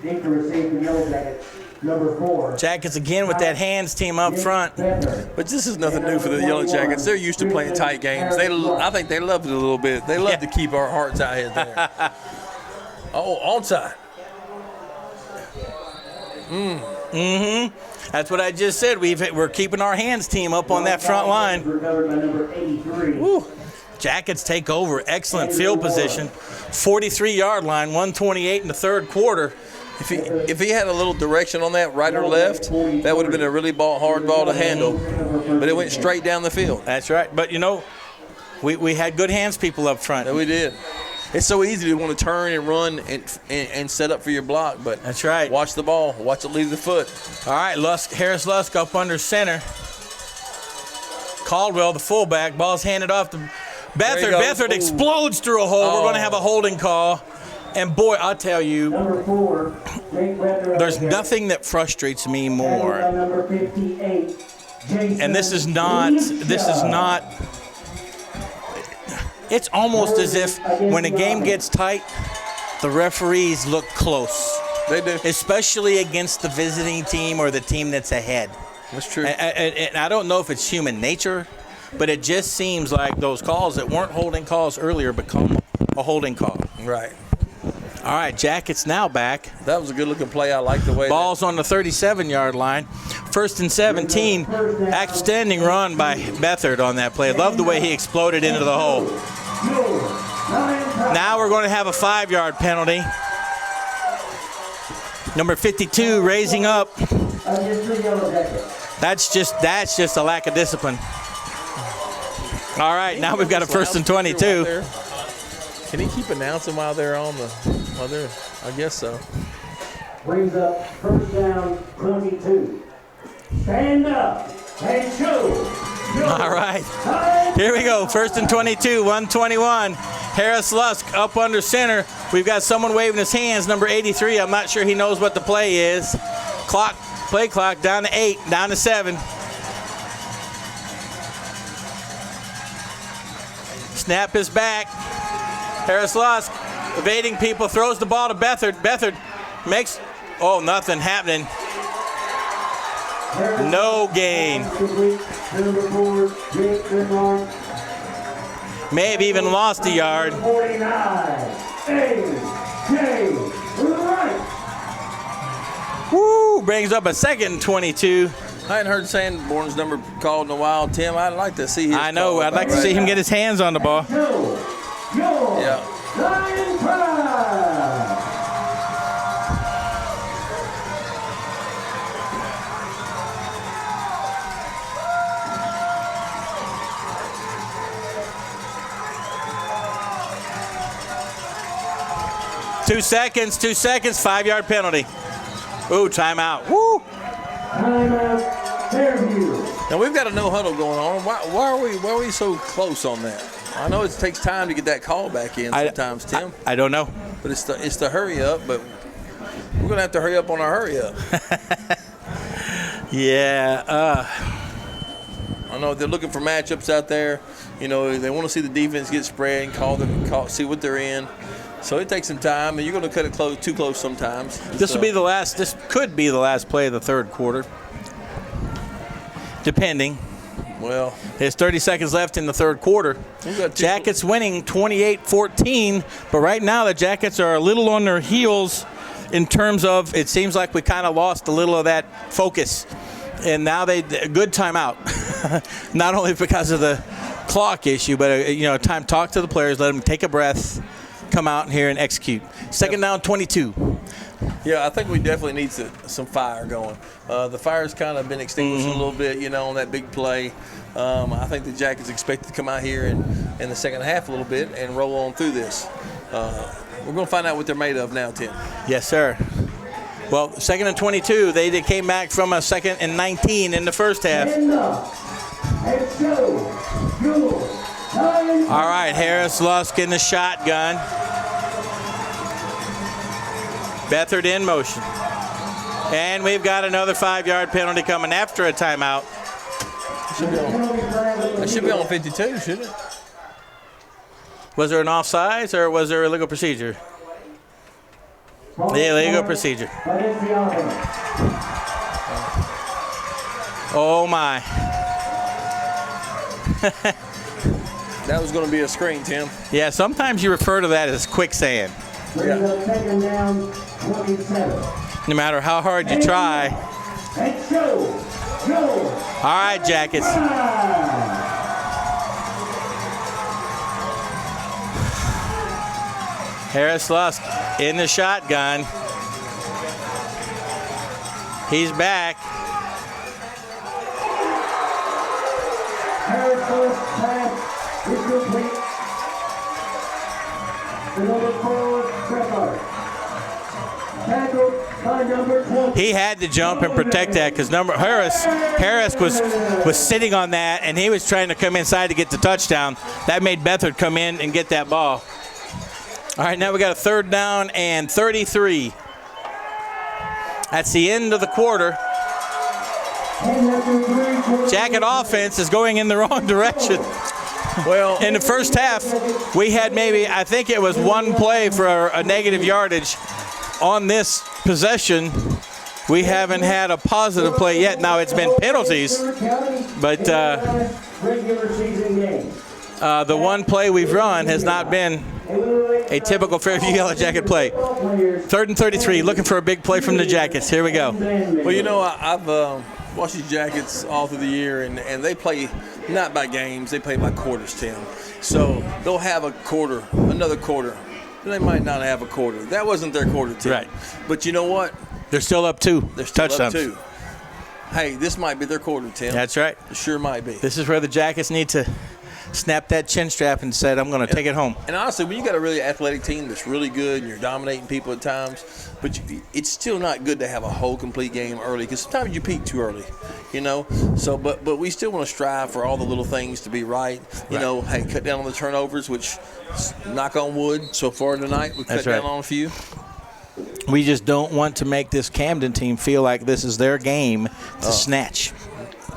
the Yellow Jackets, number 4. Jackets again with that hands team up front. But this is nothing new for the Yellow Jackets. They're used to playing tight games. I think they love it a little bit. They love to keep our hearts out here there. Onside. That's what I just said. We're keeping our hands team up on that front line. Woo. Jackets take over. Excellent field position. 43-yard line, 128 in the third quarter. If he had a little direction on that, right or left, that would have been a really hard ball to handle. But it went straight down the field. That's right. But, we had good hands people up front. Yeah, we did. It's so easy to want to turn and run and set up for your block, but that's right. Watch the ball. Watch it leave the foot. All right, Harris Lusk up under center. Caldwell, the fullback. Ball's handed off to Beathard. Beathard explodes through a hole. We're going to have a holding call. And, boy, I'll tell you, number 4, there's nothing that frustrates me more. Number 58, and this is not it's almost as if when a game gets tight, the referees look close. They do. Especially against the visiting team or the team that's ahead. That's true. And I don't know if it's human nature, but it just seems like those calls that weren't holding calls earlier become a holding call. Right. All right, Jackets now back. That was a good-looking play. I like the way. Ball's on the 37-yard line. 1st and 17. Outstanding run by Beathard on that play. Love the way he exploded into the hole. Now we're going to have a 5-yard penalty. Number 52 raising up. That's just a lack of discipline. All right, now we've got a 1st and 22. Can he keep announcing while they're on the? I guess so. Brings up 1st down, 22. Stand up and show. All right, here we go. 1st and 22, 121. Harris Lusk up under center. We've got someone waving his hands, number 83. I'm not sure he knows what the play is. Play clock down to 8, down to 7. Snap is back. Harris Lusk evading people, throws the ball to Beathard. Beathard makes, nothing happening. No gain. May have even lost a yard. 49. Woo! Brings up a 2nd and 22. I hadn't heard Sanborn's number called in a while, Tim. I'd like to see his. I know. I'd like to see him get his hands on the ball. Yeah. Lion Pride. Two seconds, 5-yard penalty. Ooh, timeout. Woo! Timeout, Fairview. Now we've got a no huddle going on. Why are we so close on that? I know it takes time to get that call back in sometimes, Tim. I don't know. But it's the hurry up, but we're going to have to hurry up on our hurry up. Yeah. I know they're looking for matchups out there. They want to see the defense get spread and see what they're in. So it takes some time, and you're going to cut it too close sometimes. This could be the last play of the third quarter, depending. Well, there's 30 seconds left in the third quarter. Jackets winning 28-14, but right now the Jackets are a little on their heels in terms of, it seems like we kind of lost a little of that focus. And now good timeout. Not only because of the clock issue, but time to talk to the players, let them take a breath, come out here and execute. 2nd down, 22. Yeah, I think we definitely need some fire going. The fire's kind of been extinguished a little bit, on that big play. I think the Jackets expect to come out here in the second half a little bit and roll on through this. We're going to find out what they're made of now, Tim. Yes, sir. Well, 2nd and 22. They came back from a 2nd and 19 in the first half. All right, Harris Lusk in the shotgun. Beathard in motion. And we've got another 5-yard penalty coming after a timeout. It should be on 52, shouldn't it? Was there an offsides or was there illegal procedure? The illegal procedure. Oh my. That was going to be a screen, Tim. Yeah, sometimes you refer to that as quicksand. Yeah. Down 27. No matter how hard you try. All right, Jackets. Harris Lusk in the shotgun. He's back. Harris Lusk pass is complete. The number 4, Beathard. Tackled by number 20. He had to jump and protect that because Harris was sitting on that and he was trying to come inside to get the touchdown. That made Beathard come in and get that ball. All right, now we got a 3rd down and 33. That's the end of the quarter. Jacket offense is going in the wrong direction. Well, in the first half, we had maybe, I think it was one play for a negative yardage. On this possession, we haven't had a positive play yet. Now, it's been penalties, but the one play we've run has not been a typical Fairview Yellow Jacket play. 3rd and 33, looking for a big play from the Jackets. Here we go. Well, you know, I've watched these Jackets all through the year, and they play not by games, they play by quarters, Tim. So they'll have a quarter, another quarter. They might not have a quarter. That wasn't their quarter, Tim. Right. But you know what? They're still up 2. They're still touchdowns. up 2. Hey, this might be their quarter, Tim. That's right. It sure might be. This is where the Jackets need to snap that chin strap and said, I'm going to take it home. And honestly, when you got a really athletic team that's really good and you're dominating people at times, but it's still not good to have a whole complete game early because sometimes you peak too early, you know. So, but we still want to strive for all the little things to be right. You know, hey, cut down on the turnovers, which, knock on wood, so far tonight we've cut down on a few. We just don't want to make this Camden team feel like this is their game to snatch.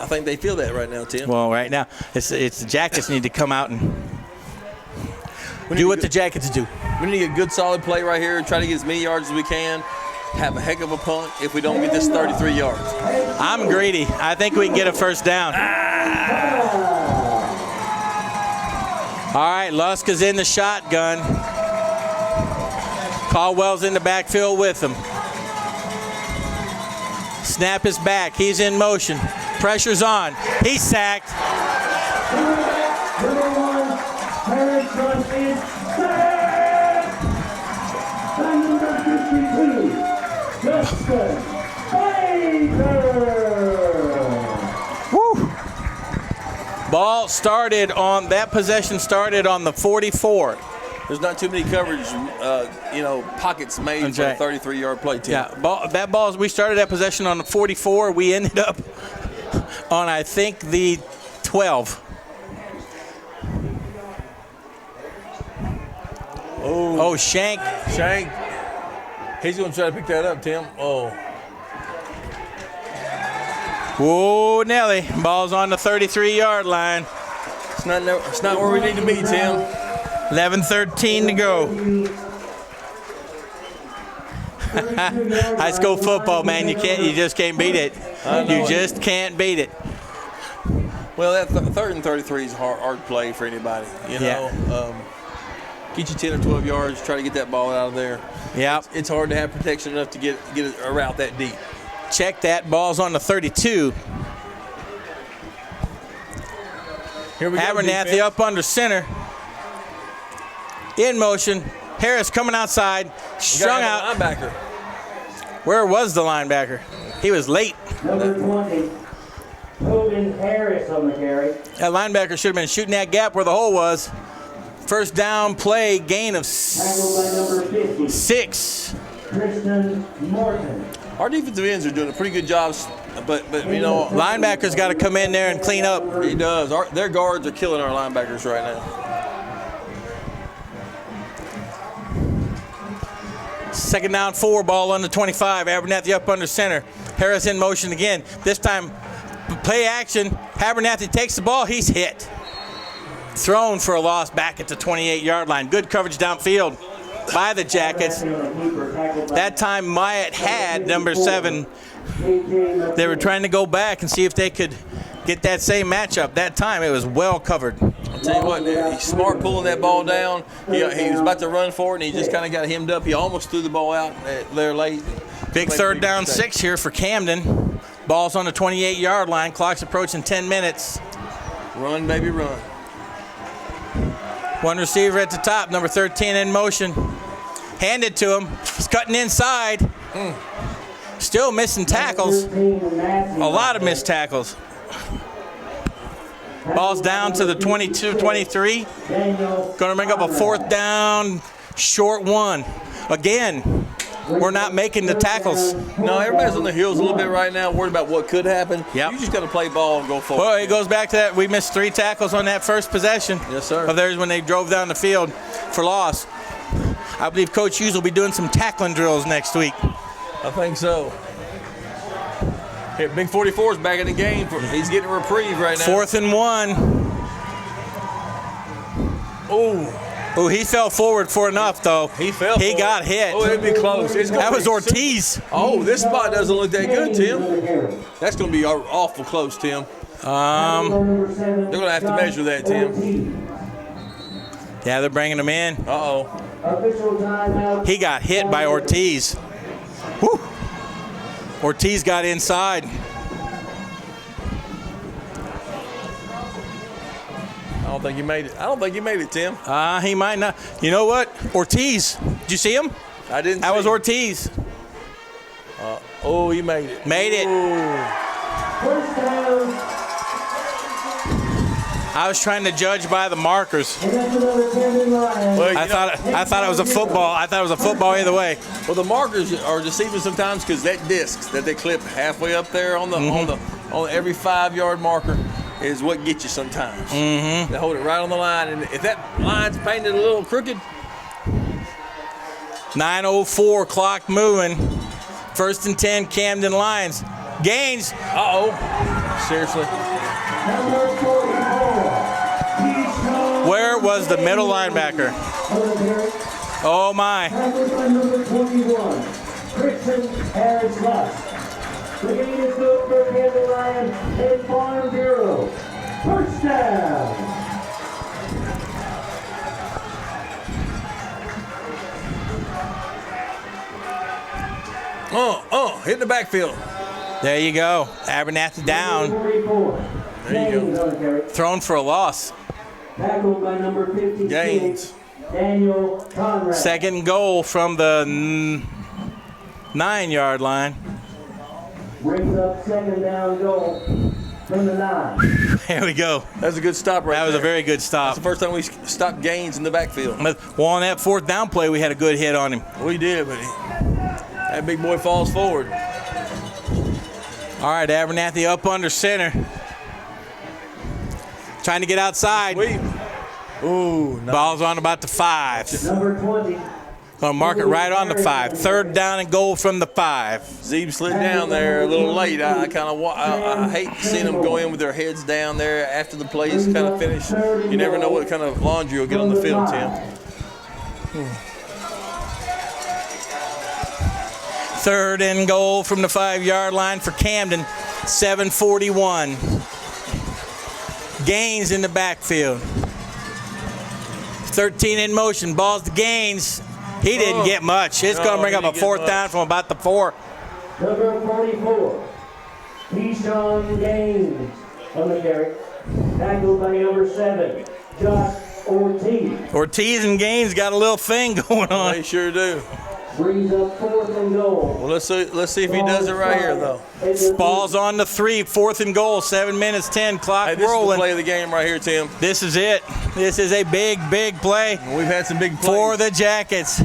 I think they feel that right now, Tim. Well, right now, it's the Jackets need to come out and do what the Jackets do. We need to get a good, solid play right here, try to get as many yards as we can, have a heck of a punt if we don't get this 33 yards. I'm greedy. I think we can get a 1st down. All right, Lusk is in the shotgun. Caldwell's in the backfield with him. Snap is back. He's in motion. Pressure's on. He's sacked. Number 1, Harris Lusk is sacked by number 52, Justin Baker. Woo! Ball started on, that possession started on the 44. There's not too many coverage, pockets made for a 33-yard play, Tim. Yeah, we started that possession on the 44. We ended up on, I think, the 12. Oh, Shank. He's going to try to pick that up, Tim. Oh. Whoa, Nelly. Ball's on the 33-yard line. It's not where we need to be, Tim. 11:13 to go. High school football, man. You just can't beat it. You just can't beat it. Well, that 3rd and 33 is a hard play for anybody. You know, get you 10 or 12 yards. Try to get that ball out of there. Yeah, it's hard to have protection enough to get a route that deep. Check that. Ball's on the 32. Here we go. Abernathy up under center. In motion. Harris coming outside. Strung out. Linebacker. Where was the linebacker? He was late. Number 20, Hogan Harris on the carry. That linebacker should have been shooting that gap where the hole was. 1st down play, gain of Tackled by number 50, 6. Tristan Morton. Our defensive ends are doing a pretty good job but you know, Linebacker's got to come in there and clean up. he does. Their guards are killing our linebackers right now. Second down, 4, ball on the 25. Abernathy up under center. Harris in motion again. This time, play action. Abernathy takes the ball. He's hit. Thrown for a loss back at the 28-yard line. Good coverage downfield by the Jackets. That time, Myatt had number 7. They were trying to go back and see if they could get that same matchup. That time, it was well covered. I'll tell you what, he's smart pulling that ball down. He was about to run for it, and he just kind of got hemmed up. He almost threw the ball out there late. Big third down, 6 here for Camden. Ball's on the 28-yard line. Clock's approaching 10 minutes. Run, baby, run. One receiver at the top, number 13 in motion. Handed to him. He's cutting inside. Still missing tackles. A lot of missed tackles. Ball's down to the 22-23. Going to bring up a 4th down, short 1. Again, we're not making the tackles. No, everybody's on their heels a little bit right now, worried about what could happen. Yep. You just got to play ball and go forward. Well, it goes back to that. We missed 3 tackles on that first possession. Yes, sir. Of theirs when they drove down the field for loss. I believe Coach Hughes will be doing some tackling drills next week. I think so. Here, Big 44 is back in the game. He's getting a reprieve right now. 4th and 1. Oh, he fell forward for enough, though. He fell. He got hit. Oh, it'd be close. That was Ortiz. Oh, this spot doesn't look that good, Tim. That's going to be awful close, Tim. They're going to have to measure that, Tim. Yeah, they're bringing him in. Uh-oh. He got hit by Ortiz. Whew. Ortiz got inside. I don't think he made it, Tim. He might not. You know what? Ortiz. Did you see him? I didn't. That was Ortiz. Oh, he made it. Made it. I was trying to judge by the markers. Well, I thought it was a football. I thought it was a football either way. Well, the markers are deceiving sometimes because that disc that they clip halfway up there on every 5-yard marker is what gets you sometimes. They hold it right on the line, and if that line's painted a little crooked. 9:04, clock moving. 1st and 10, Camden Lions. Gaines. Seriously. Where was the middle linebacker? Oh my. Number 21, Christian Harris Lust. The game is good for Camden Lions and Farm Bureau. First down. Hit the backfield. There you go. Abernathy down. There you go. Thrown for a loss. Tackled by number 56, Gaines. Daniel Conrad. 2nd goal from the 9-yard line. Brings up 2nd down goal from the 9. There we go. That's a good stop right there. That was a very good That's stop. the first time we stopped Gaines in the backfield. Well, on that 4th down play, we had a good hit on him. We did, but that big boy falls forward. All right, Abernathy up under center. Trying to get outside. Sweep. Ooh, nice. Ball's on about the 5. Number 20. Gonna mark it right on the 5. 3rd down and goal from the 5. Zeeb slid down there a little late. I hate seeing them go in with their heads down there after the plays kind of finish. You never know what kind of laundry will get on the field, Tim. 3rd and goal from the 5-yard line for Camden. 7:41. Gaines in the backfield. 13 in motion. Ball's to Gaines. He didn't get much. It's going to bring up a 4th down from about the 4. Number 44, Keyshawn Gaines on the carry. Tackled by number 7, Josh Ortiz. Ortiz and Gaines got a little thing going on. They sure do. Brings up 4th and goal. Well, let's see if he does it right here, though. Ball's on the 3. 4th and goal. 7 minutes 10. Clock Hey, this is the rolling. play of the game right here, Tim. This is it. This is a big, big play We've had some big plays. for the Jackets.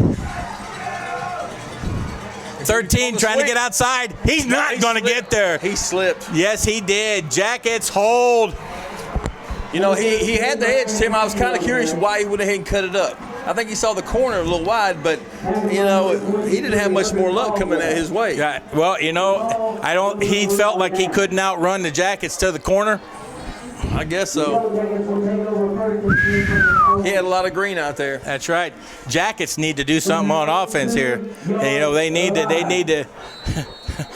13 trying to get outside. He's not going to get there. He slipped. Yes, he did. Jackets hold. You know, he had the edge, Tim. I was kind of curious why he went ahead and cut it up. I think he saw the corner a little wide, but, you know, he didn't have much more luck coming at his way. Yeah, well, you know, he felt like he couldn't outrun the Jackets to the corner. I guess so. He had a lot of green out there. That's right. Jackets need to do something on offense here. And, you know, they need to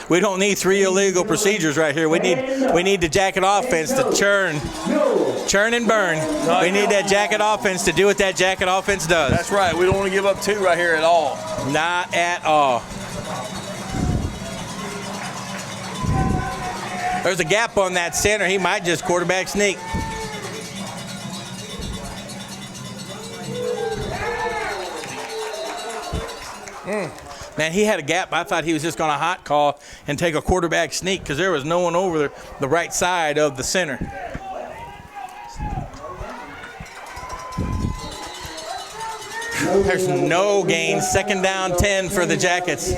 we don't need 3 illegal procedures right here. We need the Jacket offense to churn and burn. We need that Jacket offense to do what that Jacket offense does. That's right. We don't want to give up 2 right here at all. Not at all. There's a gap on that center. He might just quarterback sneak. Man, he had a gap. I thought he was just going to hot call and take a quarterback sneak because there was no one over the right side of the center. There's no gain. 2nd down 10 for the Jackets.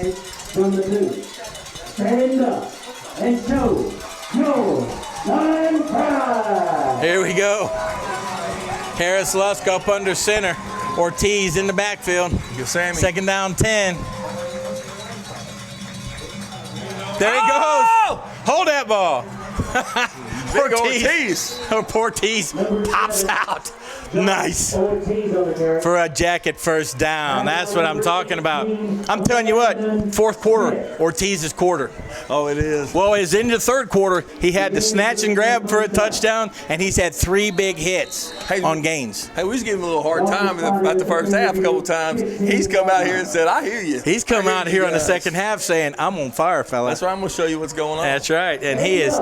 Stand up and show your line pride. Here we go. Harris Lusk up under center. Ortiz in the backfield. Good Sammy. 2nd down 10. There he goes. Hold that ball. Ortiz pops out. Nice. For a Jacket first down. That's what I'm talking about. I'm telling you what, 4th quarter, Ortiz's quarter. Oh, it is. Well, it's in the 3rd quarter. He had the snatch and grab for a touchdown, and he's had 3 big hits on gains. Hey, we was giving him a little hard time about the first half a couple times. He's come out here and said, I hear you. He's come out here on the second half saying, I'm on fire, fella. That's right. I'm going to show you what's going on. That's right, and he is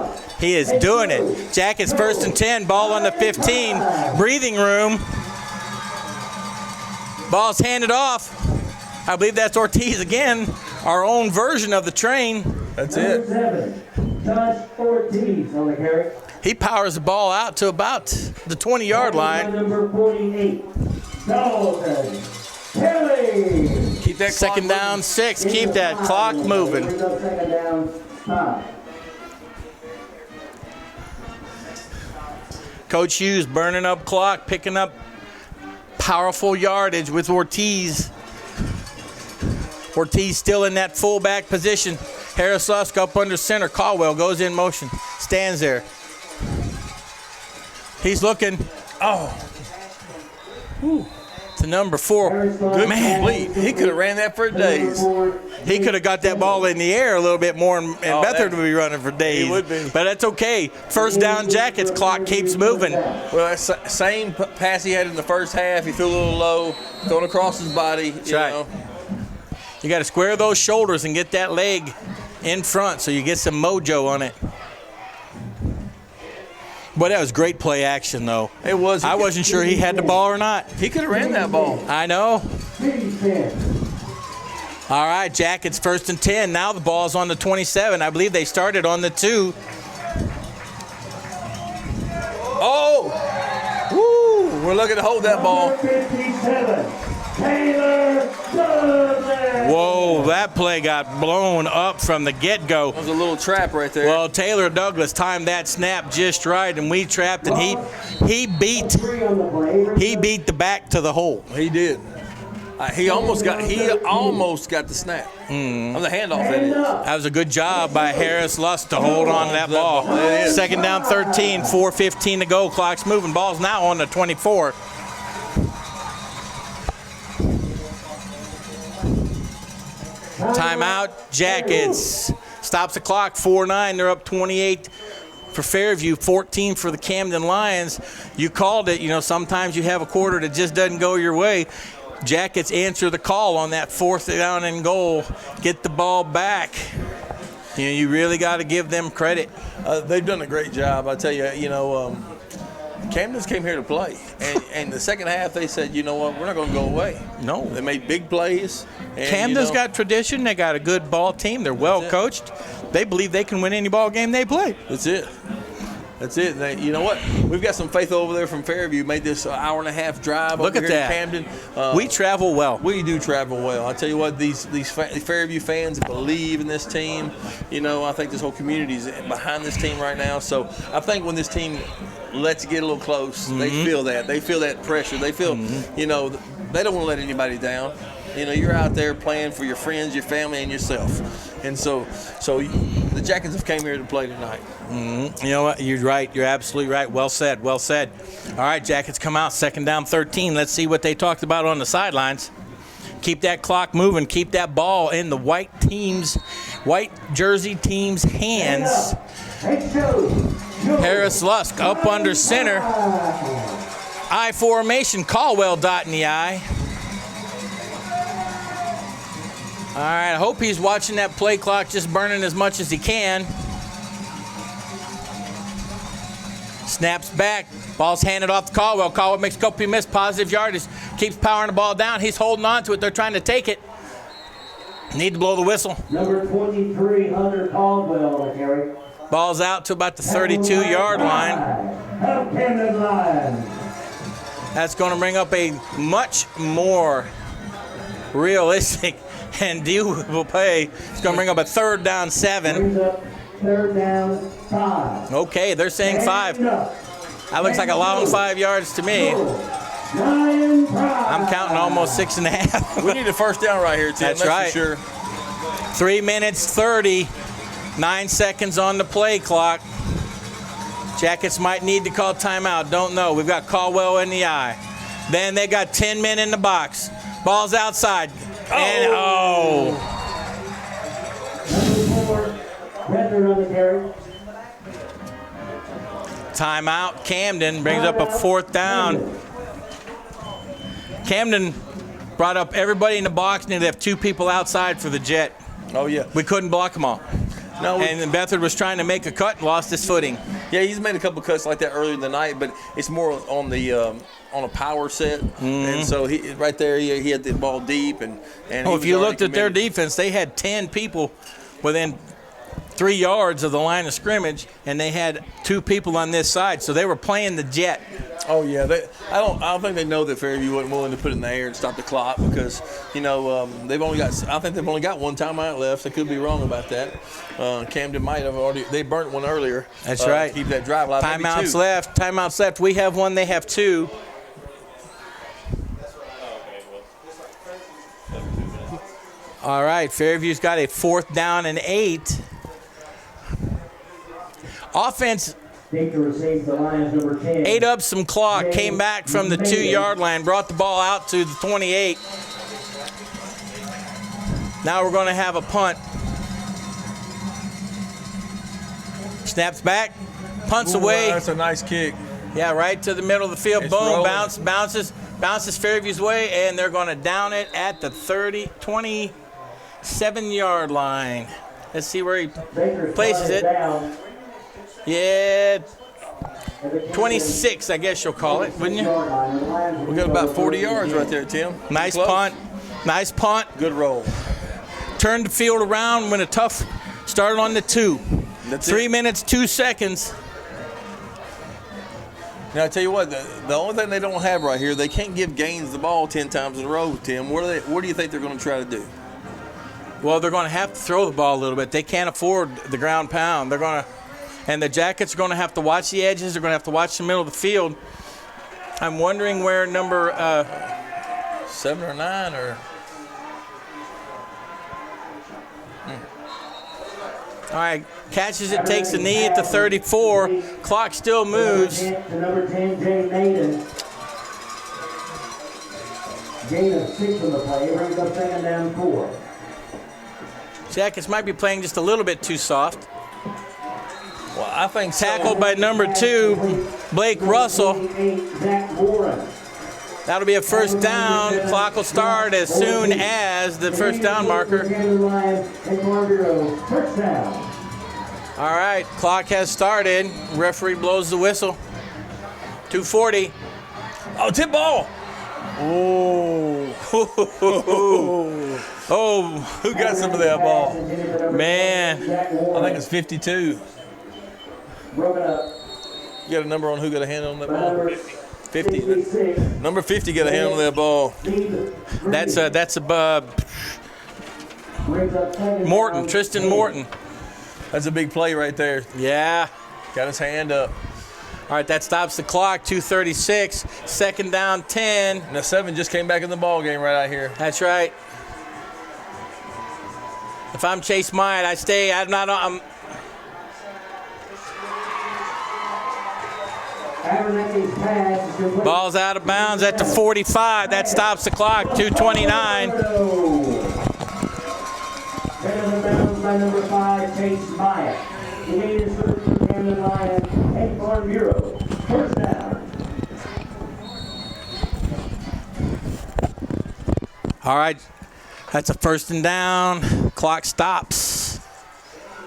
doing it. Jackets 1st and 10, ball on the 15, breathing room. Ball's handed off. I believe that's Ortiz again, our own version of the train. That's it. 7, Josh Ortiz on the carry. He powers the ball out to about the 20-yard line. Number 48, Dalton Kelly. Keep that clock 2nd down moving. 6. Keep that clock moving. 2nd down 5. Coach Hughes burning up clock, picking up powerful yardage with Ortiz. Ortiz still in that fullback position. Harris Lusk up under center. Caldwell goes in motion. Stands there. He's looking. Oh. To number 4. Good complete. He could have ran that for days. He could have got that ball in the air a little bit more, and Beathard would be running for days. He would be. But that's okay. 1st down Jackets, clock keeps moving. Well, that's the same pass he had in the first half. He threw a little low, thrown across his body. That's right. You got to square those shoulders and get that leg in front so you get some mojo on it. Boy, that was great play action, though. It was. I wasn't sure he had the ball or not. He could have ran that ball. I know. All right, Jackets 1st and 10. Now the ball's on the 27. I believe they started on the 2. Oh! Woo! We're looking to hold that ball. 57, Taylor Douglas. Whoa, that play got blown up from the get-go. That was a little trap right there. Well, Taylor Douglas timed that snap just right, and we trapped, and he beat the back to the hole. He did. He almost got the snap on the handoff. That was a good job by Harris Lusk to hold on to that ball. 2nd down 13, 4:15 to go. Clock's moving. Ball's now on the 24. Timeout, Jackets. Stops the clock, 4-9. They're up 28 for Fairview, 14 for the Camden Lions. You called it. You know, sometimes you have a quarter that just doesn't go your way. Jackets answer the call on that 4th down and goal. Get the ball back. You know, you really got to give them credit. They've done a great job. I tell you, Camden's came here to play. And the second half, they said, you know what, we're not going to go away. No. They made big plays. And, Camden's got tradition. They got a good ball team. They're well coached. They believe they can win any ball game they play. That's it. That's it. You know what? We've got some faith over there from Fairview. Made this hour-and-a-half drive. Look over at here that. in Camden. We travel well. We do travel well. I tell you what, these Fairview fans believe in this team. You know, I think this whole community is behind this team right now. So I think when this team lets get a little close, they feel that. They feel that pressure. They feel, you know, they don't want to let anybody down. You know, you're out there playing for your friends, your family, and yourself. And so the Jackets have came here to play tonight. You know what? You're right. You're absolutely right. Well said. Well said. All right, Jackets come out. 2nd down, 13. Let's see what they talked about on the sidelines. Keep that clock moving. Keep that ball in the white jersey team's hands. Harris Lusk up under center. I formation. Caldwell dotting the I. All right, I hope he's watching that play clock, just burning as much as he can. Snaps back. Ball's handed off to Caldwell. Caldwell makes a couple of missed positive yardage. Keeps powering the ball down. He's holding on to it. They're trying to take it. Need to blow the whistle. Number 23, Hunter Caldwell on the carry. Ball's out to about the 32-yard line. Of Camden Lions. That's going to bring up a much more realistic and doable play. It's going to bring up a 3rd down, 7. Brings up 3rd down, 5. Okay, they're saying 5. That looks like a long 5 yards to me. I'm counting almost 6.5. We need a 1st down right here, Tim. That's right. For sure. 3 minutes 30, 9 seconds on the play clock. Jackets might need to call timeout. Don't know. We've got Caldwell in the eye. Then they got 10 men in the box. Ball's outside. And Number 4, Redder on the carry. Timeout. Camden brings up a 4th down. Camden brought up everybody in the box, and they have 2 people outside for the jet. Oh, yeah. We couldn't block them all. No, And then Bethard was trying to make a cut and lost his footing. Yeah, he's made a couple cuts like that earlier in the night, but it's more on the on a power set, and so he right there he had the ball deep, and If you looked at their defense, they had 10 people within 3 yards of the line of scrimmage, and they had 2 people on this side, so they were playing the jet. Oh yeah, I don't think they know that Fairview wasn't willing to put it in the air and stop the clock because they've only got 1 timeout left. I could be wrong about that. Camden might have they burnt one earlier. That's right. Keep that drive alive. Timeouts left. Timeouts left. We have 1. They have 2. All right. Fairview's got a 4th down and 8. Offense. The Lions, number 10. Ate up some clock, came back from the 2-yard line, brought the ball out to the 28. Now we're going to have a punt. Snaps back, punts away. That's a nice kick. Yeah, right to the middle of the field. It's Boom, rolling. bounces Fairview's way, and they're going to down it at the 27-yard line. Let's see where he places it. Yeah, 26, I guess you'll call it, wouldn't you? We got about 40 yards right there, Tim. Nice Close. punt. Nice punt. Good roll. Turned the field around when a tough started on the 2. That's 3 it. minutes, 2 seconds. Now, I tell you what, the only thing they don't have right here, they can't give Gaines the ball 10 times in a row, Tim. What do you think they're going to try to do? Well, they're going to have to throw the ball a little bit. They can't afford the ground pound. And the Jackets are going to have to watch the edges. They're going to have to watch the middle of the field. I'm wondering where number 7 or 9 or. All right, catches it, takes a knee at the 34. Clock still moves. Number 10, Jay Naden. Gain of 6 on the play. Brings up 2nd down, 4. Jackets might be playing just a little bit too soft. Well, I think so. Tackled by number 2, Blake Russell. That'll be a 1st down. Clock will start as soon as the 1st down marker. All right, clock has started. Referee blows the whistle. 2:40. Oh, tip ball. Oh. Oh. Who got some of that ball? Man. I think it's 52. Broken up. You got a number on who got a hand on that by ball? number 50. 66. Number 50 got a hand on that ball. That's a Morton, Tristan Morton. That's a big play right there. Yeah. Got his hand up. All right, that stops the clock. 2:36. Second down, 10. Now 7 just came back in the ball game right out here. That's right. If I'm Chase Myatt, I stay. I'm not. Abernathy's pass is complete. Ball's out of bounds at the 45. That stops the clock. 2:29. Out of bounds by number 5, Chase Myatt. The gain is good for Camden Lions and Farm Bureau. First down. All right, that's a first and down. Clock stops.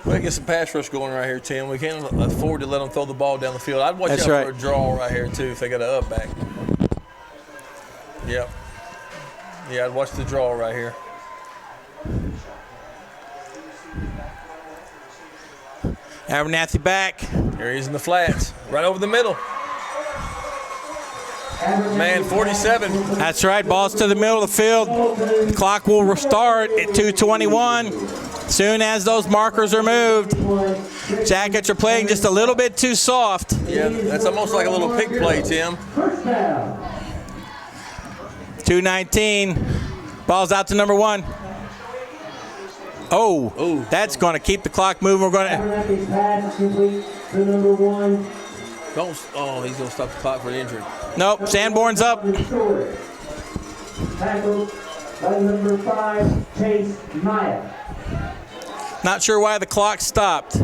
We gotta get some pass rush going right here, Tim. We can't afford to let them throw the ball down the field. I'd watch That's out right. for a draw right here too if they got an up back. Yep. Yeah, I'd watch the draw right here. Abernathy back. Here he is in the flats, right over the middle. Man, 47. That's right. Ball's to the middle of the field. The clock will restart at 2:21. Soon as those markers are moved. Jackets are playing just a little bit too soft. Yeah, that's almost like a little pick play, Tim. First down. 2:19. Ball's out to number 1. Oh, Ooh. that's going to keep the clock moving. We're going to. Abernathy's pass is complete to number 1. Oh, he's gonna stop the clock for the injury. Nope. Sanborn's up. Restored. Tackled by number 5, Chase Myatt. Not sure why the clock stopped.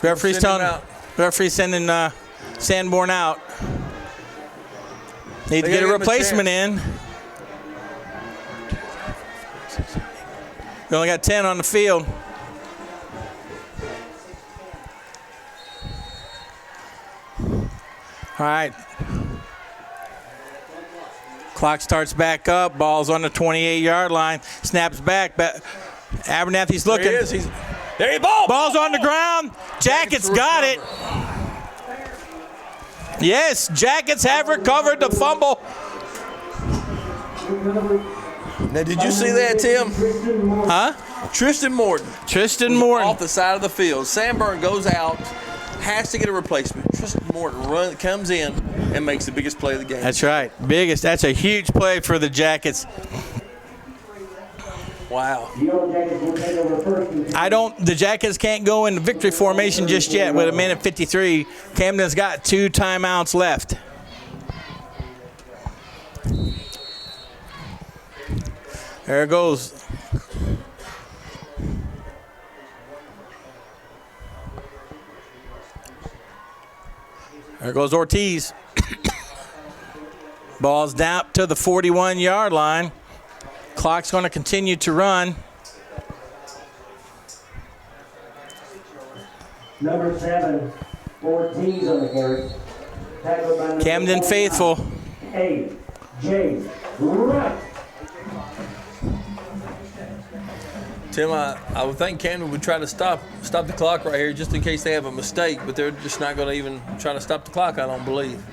Referee's Send him telling. out. Referee's sending Sanborn out. Need to They get a gotta give him a replacement in. We only got 10 on the field. All right. Clock starts back up. Ball's on the 28-yard line. Snaps back. Abernathy's looking. There he is. There he ball. Ball's on the ground. Jackets got it. Yes, Jackets have recovered the fumble. Now, did you see that, Tim? Huh? Tristan Morton. Tristan Morton. Off the side of the field. Sanborn goes out, has to get a replacement. Tristan Morton comes in and makes the biggest play of the game. That's right. Biggest. That's a huge play for the Jackets. Wow. The Yellow Jackets will take over first and The Jackets can't go into victory formation just yet with 1:53. Camden's got 2 timeouts left. There it goes. There goes Ortiz. Ball's down to the 41-yard line. Clock's going to continue to run. number 7, Ortiz on the carry. Tackled by number Camden 49, faithful. A.J. Wright. Tim, I would think Camden would try to stop the clock right here just in case they have a mistake, but they're just not going to even try to stop the clock, I don't believe.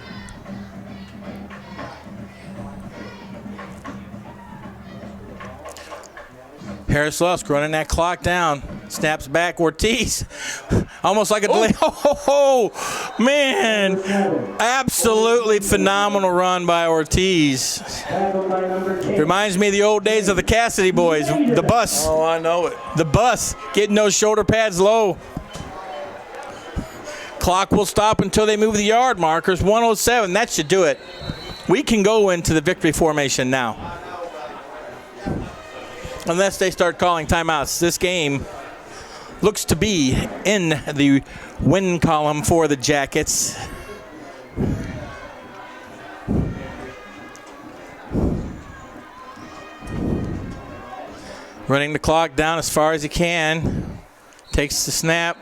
Harris Lusk running that clock down. Snaps back. Ortiz. Almost like a delay. Oh, man. Absolutely phenomenal run by Ortiz. Tackled by number 10. Reminds me of the old days of the Cassidy boys. The bus. Oh, I know it. The bus. Getting those shoulder pads low. Clock will stop until they move the yard markers. 1:07. That should do it. We can go into the victory formation now. Unless they start calling timeouts. This game looks to be in the win column for the Jackets. Running the clock down as far as he can. Takes the snap.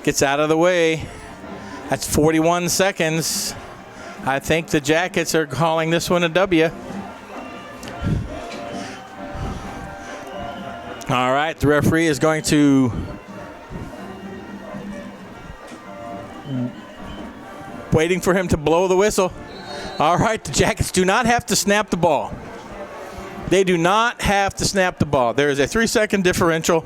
Gets out of the way. That's 41 seconds. I think the Jackets are calling this one a W. All right, the referee is going to waiting for him to blow the whistle. All right, the Jackets do not have to snap the ball. They do not have to snap the ball. There is a 3-second differential.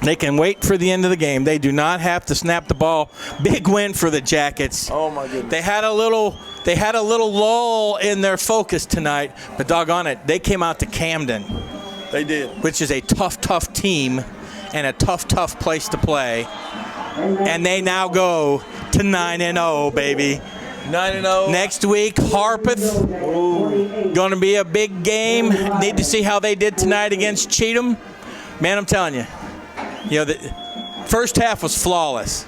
They can wait for the end of the game. They do not have to snap the ball. Big win for the Jackets. Oh my goodness. They had a little lull in their focus tonight, but doggone it, they came out to Camden. They did. Which is a tough team and a tough place to play. And they now go to 9-0, baby. 9-0. Next week, Harpeth. Going to be a big game. Need to see how they did tonight against Cheatham. Man, I'm telling you, the first half was flawless.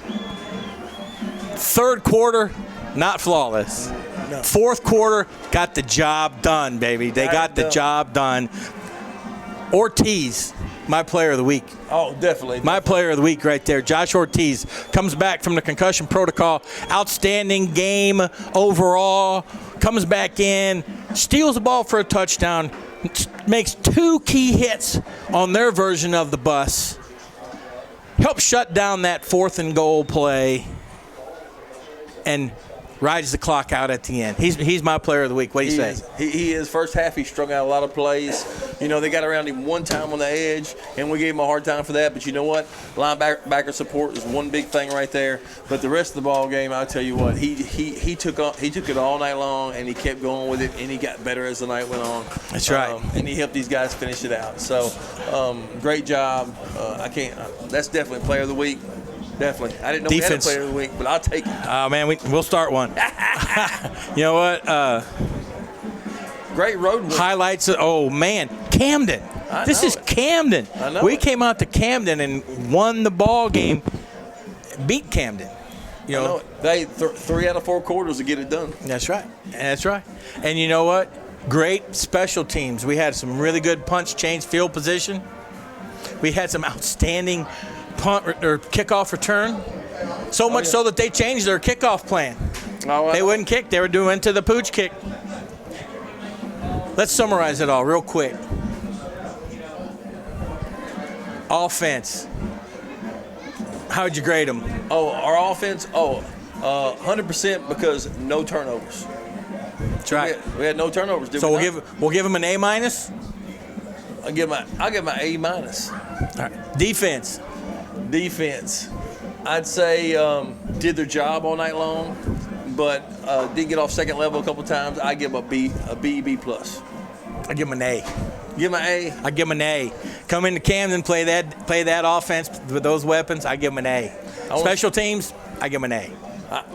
Third quarter, not flawless. No. Fourth quarter, got the job done, baby. They got the job done. Ortiz, my player of the week. Oh, definitely. My player of the week right there. Josh Ortiz comes back from the concussion protocol. Outstanding game overall. Comes back in, steals the ball for a touchdown, makes 2 key hits on their version of the bus. Helps shut down that 4th and goal play and rides the clock out at the end. He's my player of the week. What do you say? He is. First half, he strung out a lot of plays. They got around him one time on the edge, and we gave him a hard time for that. But you know what? Linebacker support is one big thing right there. But the rest of the ball game, I'll tell you what, he took it all night long, and he kept going with it, and he got better as the night went on. That's right. And he helped these guys finish it out. So, great job. That's definitely player of the week. Definitely. I didn't know Defense. we had a player of the week, but I'll take it. Oh, man, we'll start one. You know what? Great road win. Highlights. Oh, man. Camden. This is Camden. I know We it. came out to Camden and won the ball game, beat Camden. I know it. They 3 out of 4 quarters to get it done. That's right. That's right. And you know what? Great special teams. We had some really good punch change field position. We had some outstanding punt or kickoff return. So much so that they changed their kickoff plan. They wouldn't kick. They were doing to the pooch kick. Let's summarize it all real quick. Offense. How'd you grade them? Oh, our offense, 100% because no turnovers. That's right. We had no turnovers, did So we not? we'll give them an A-. I'll give my A-. All right. Defense. Defense, I'd say did their job all night long, but did get off second level a couple times. I give them a B plus. I give them an A. Give them an A. I give them an A. Come into Camden, play that offense with those weapons. I give them an A. Special teams, I give them an A.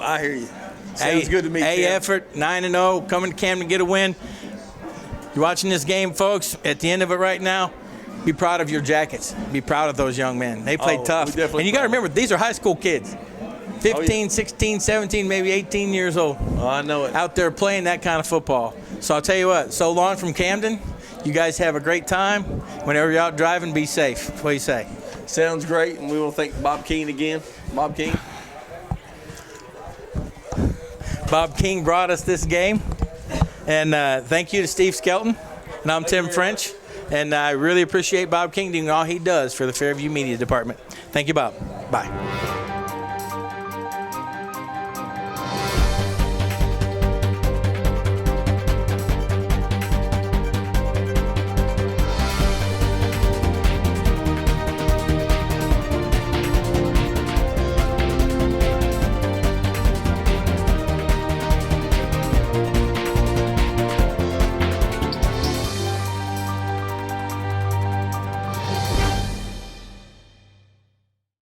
I hear you. Sounds good to me. A Tim. effort, 9-0. Coming to Camden, get a win. You're watching this game, folks. At the end of it right now, be proud of your Jackets. Be proud of those young men. They played tough. And you got to remember, these are high school kids. 15, 16, 17, maybe 18 years old. Oh, I know it. Out there playing that kind of football. So I'll tell you what, so long from Camden. You guys have a great time. Whenever you're out driving, be safe. What do you say? Sounds great, and we will thank Bob King again. Bob King. Bob King brought us this game. And thank you to Steve Skelton. And I'm Tim French. And I really appreciate Bob King doing all he does for the Fairview Media Department. Thank you, Bob. Bye.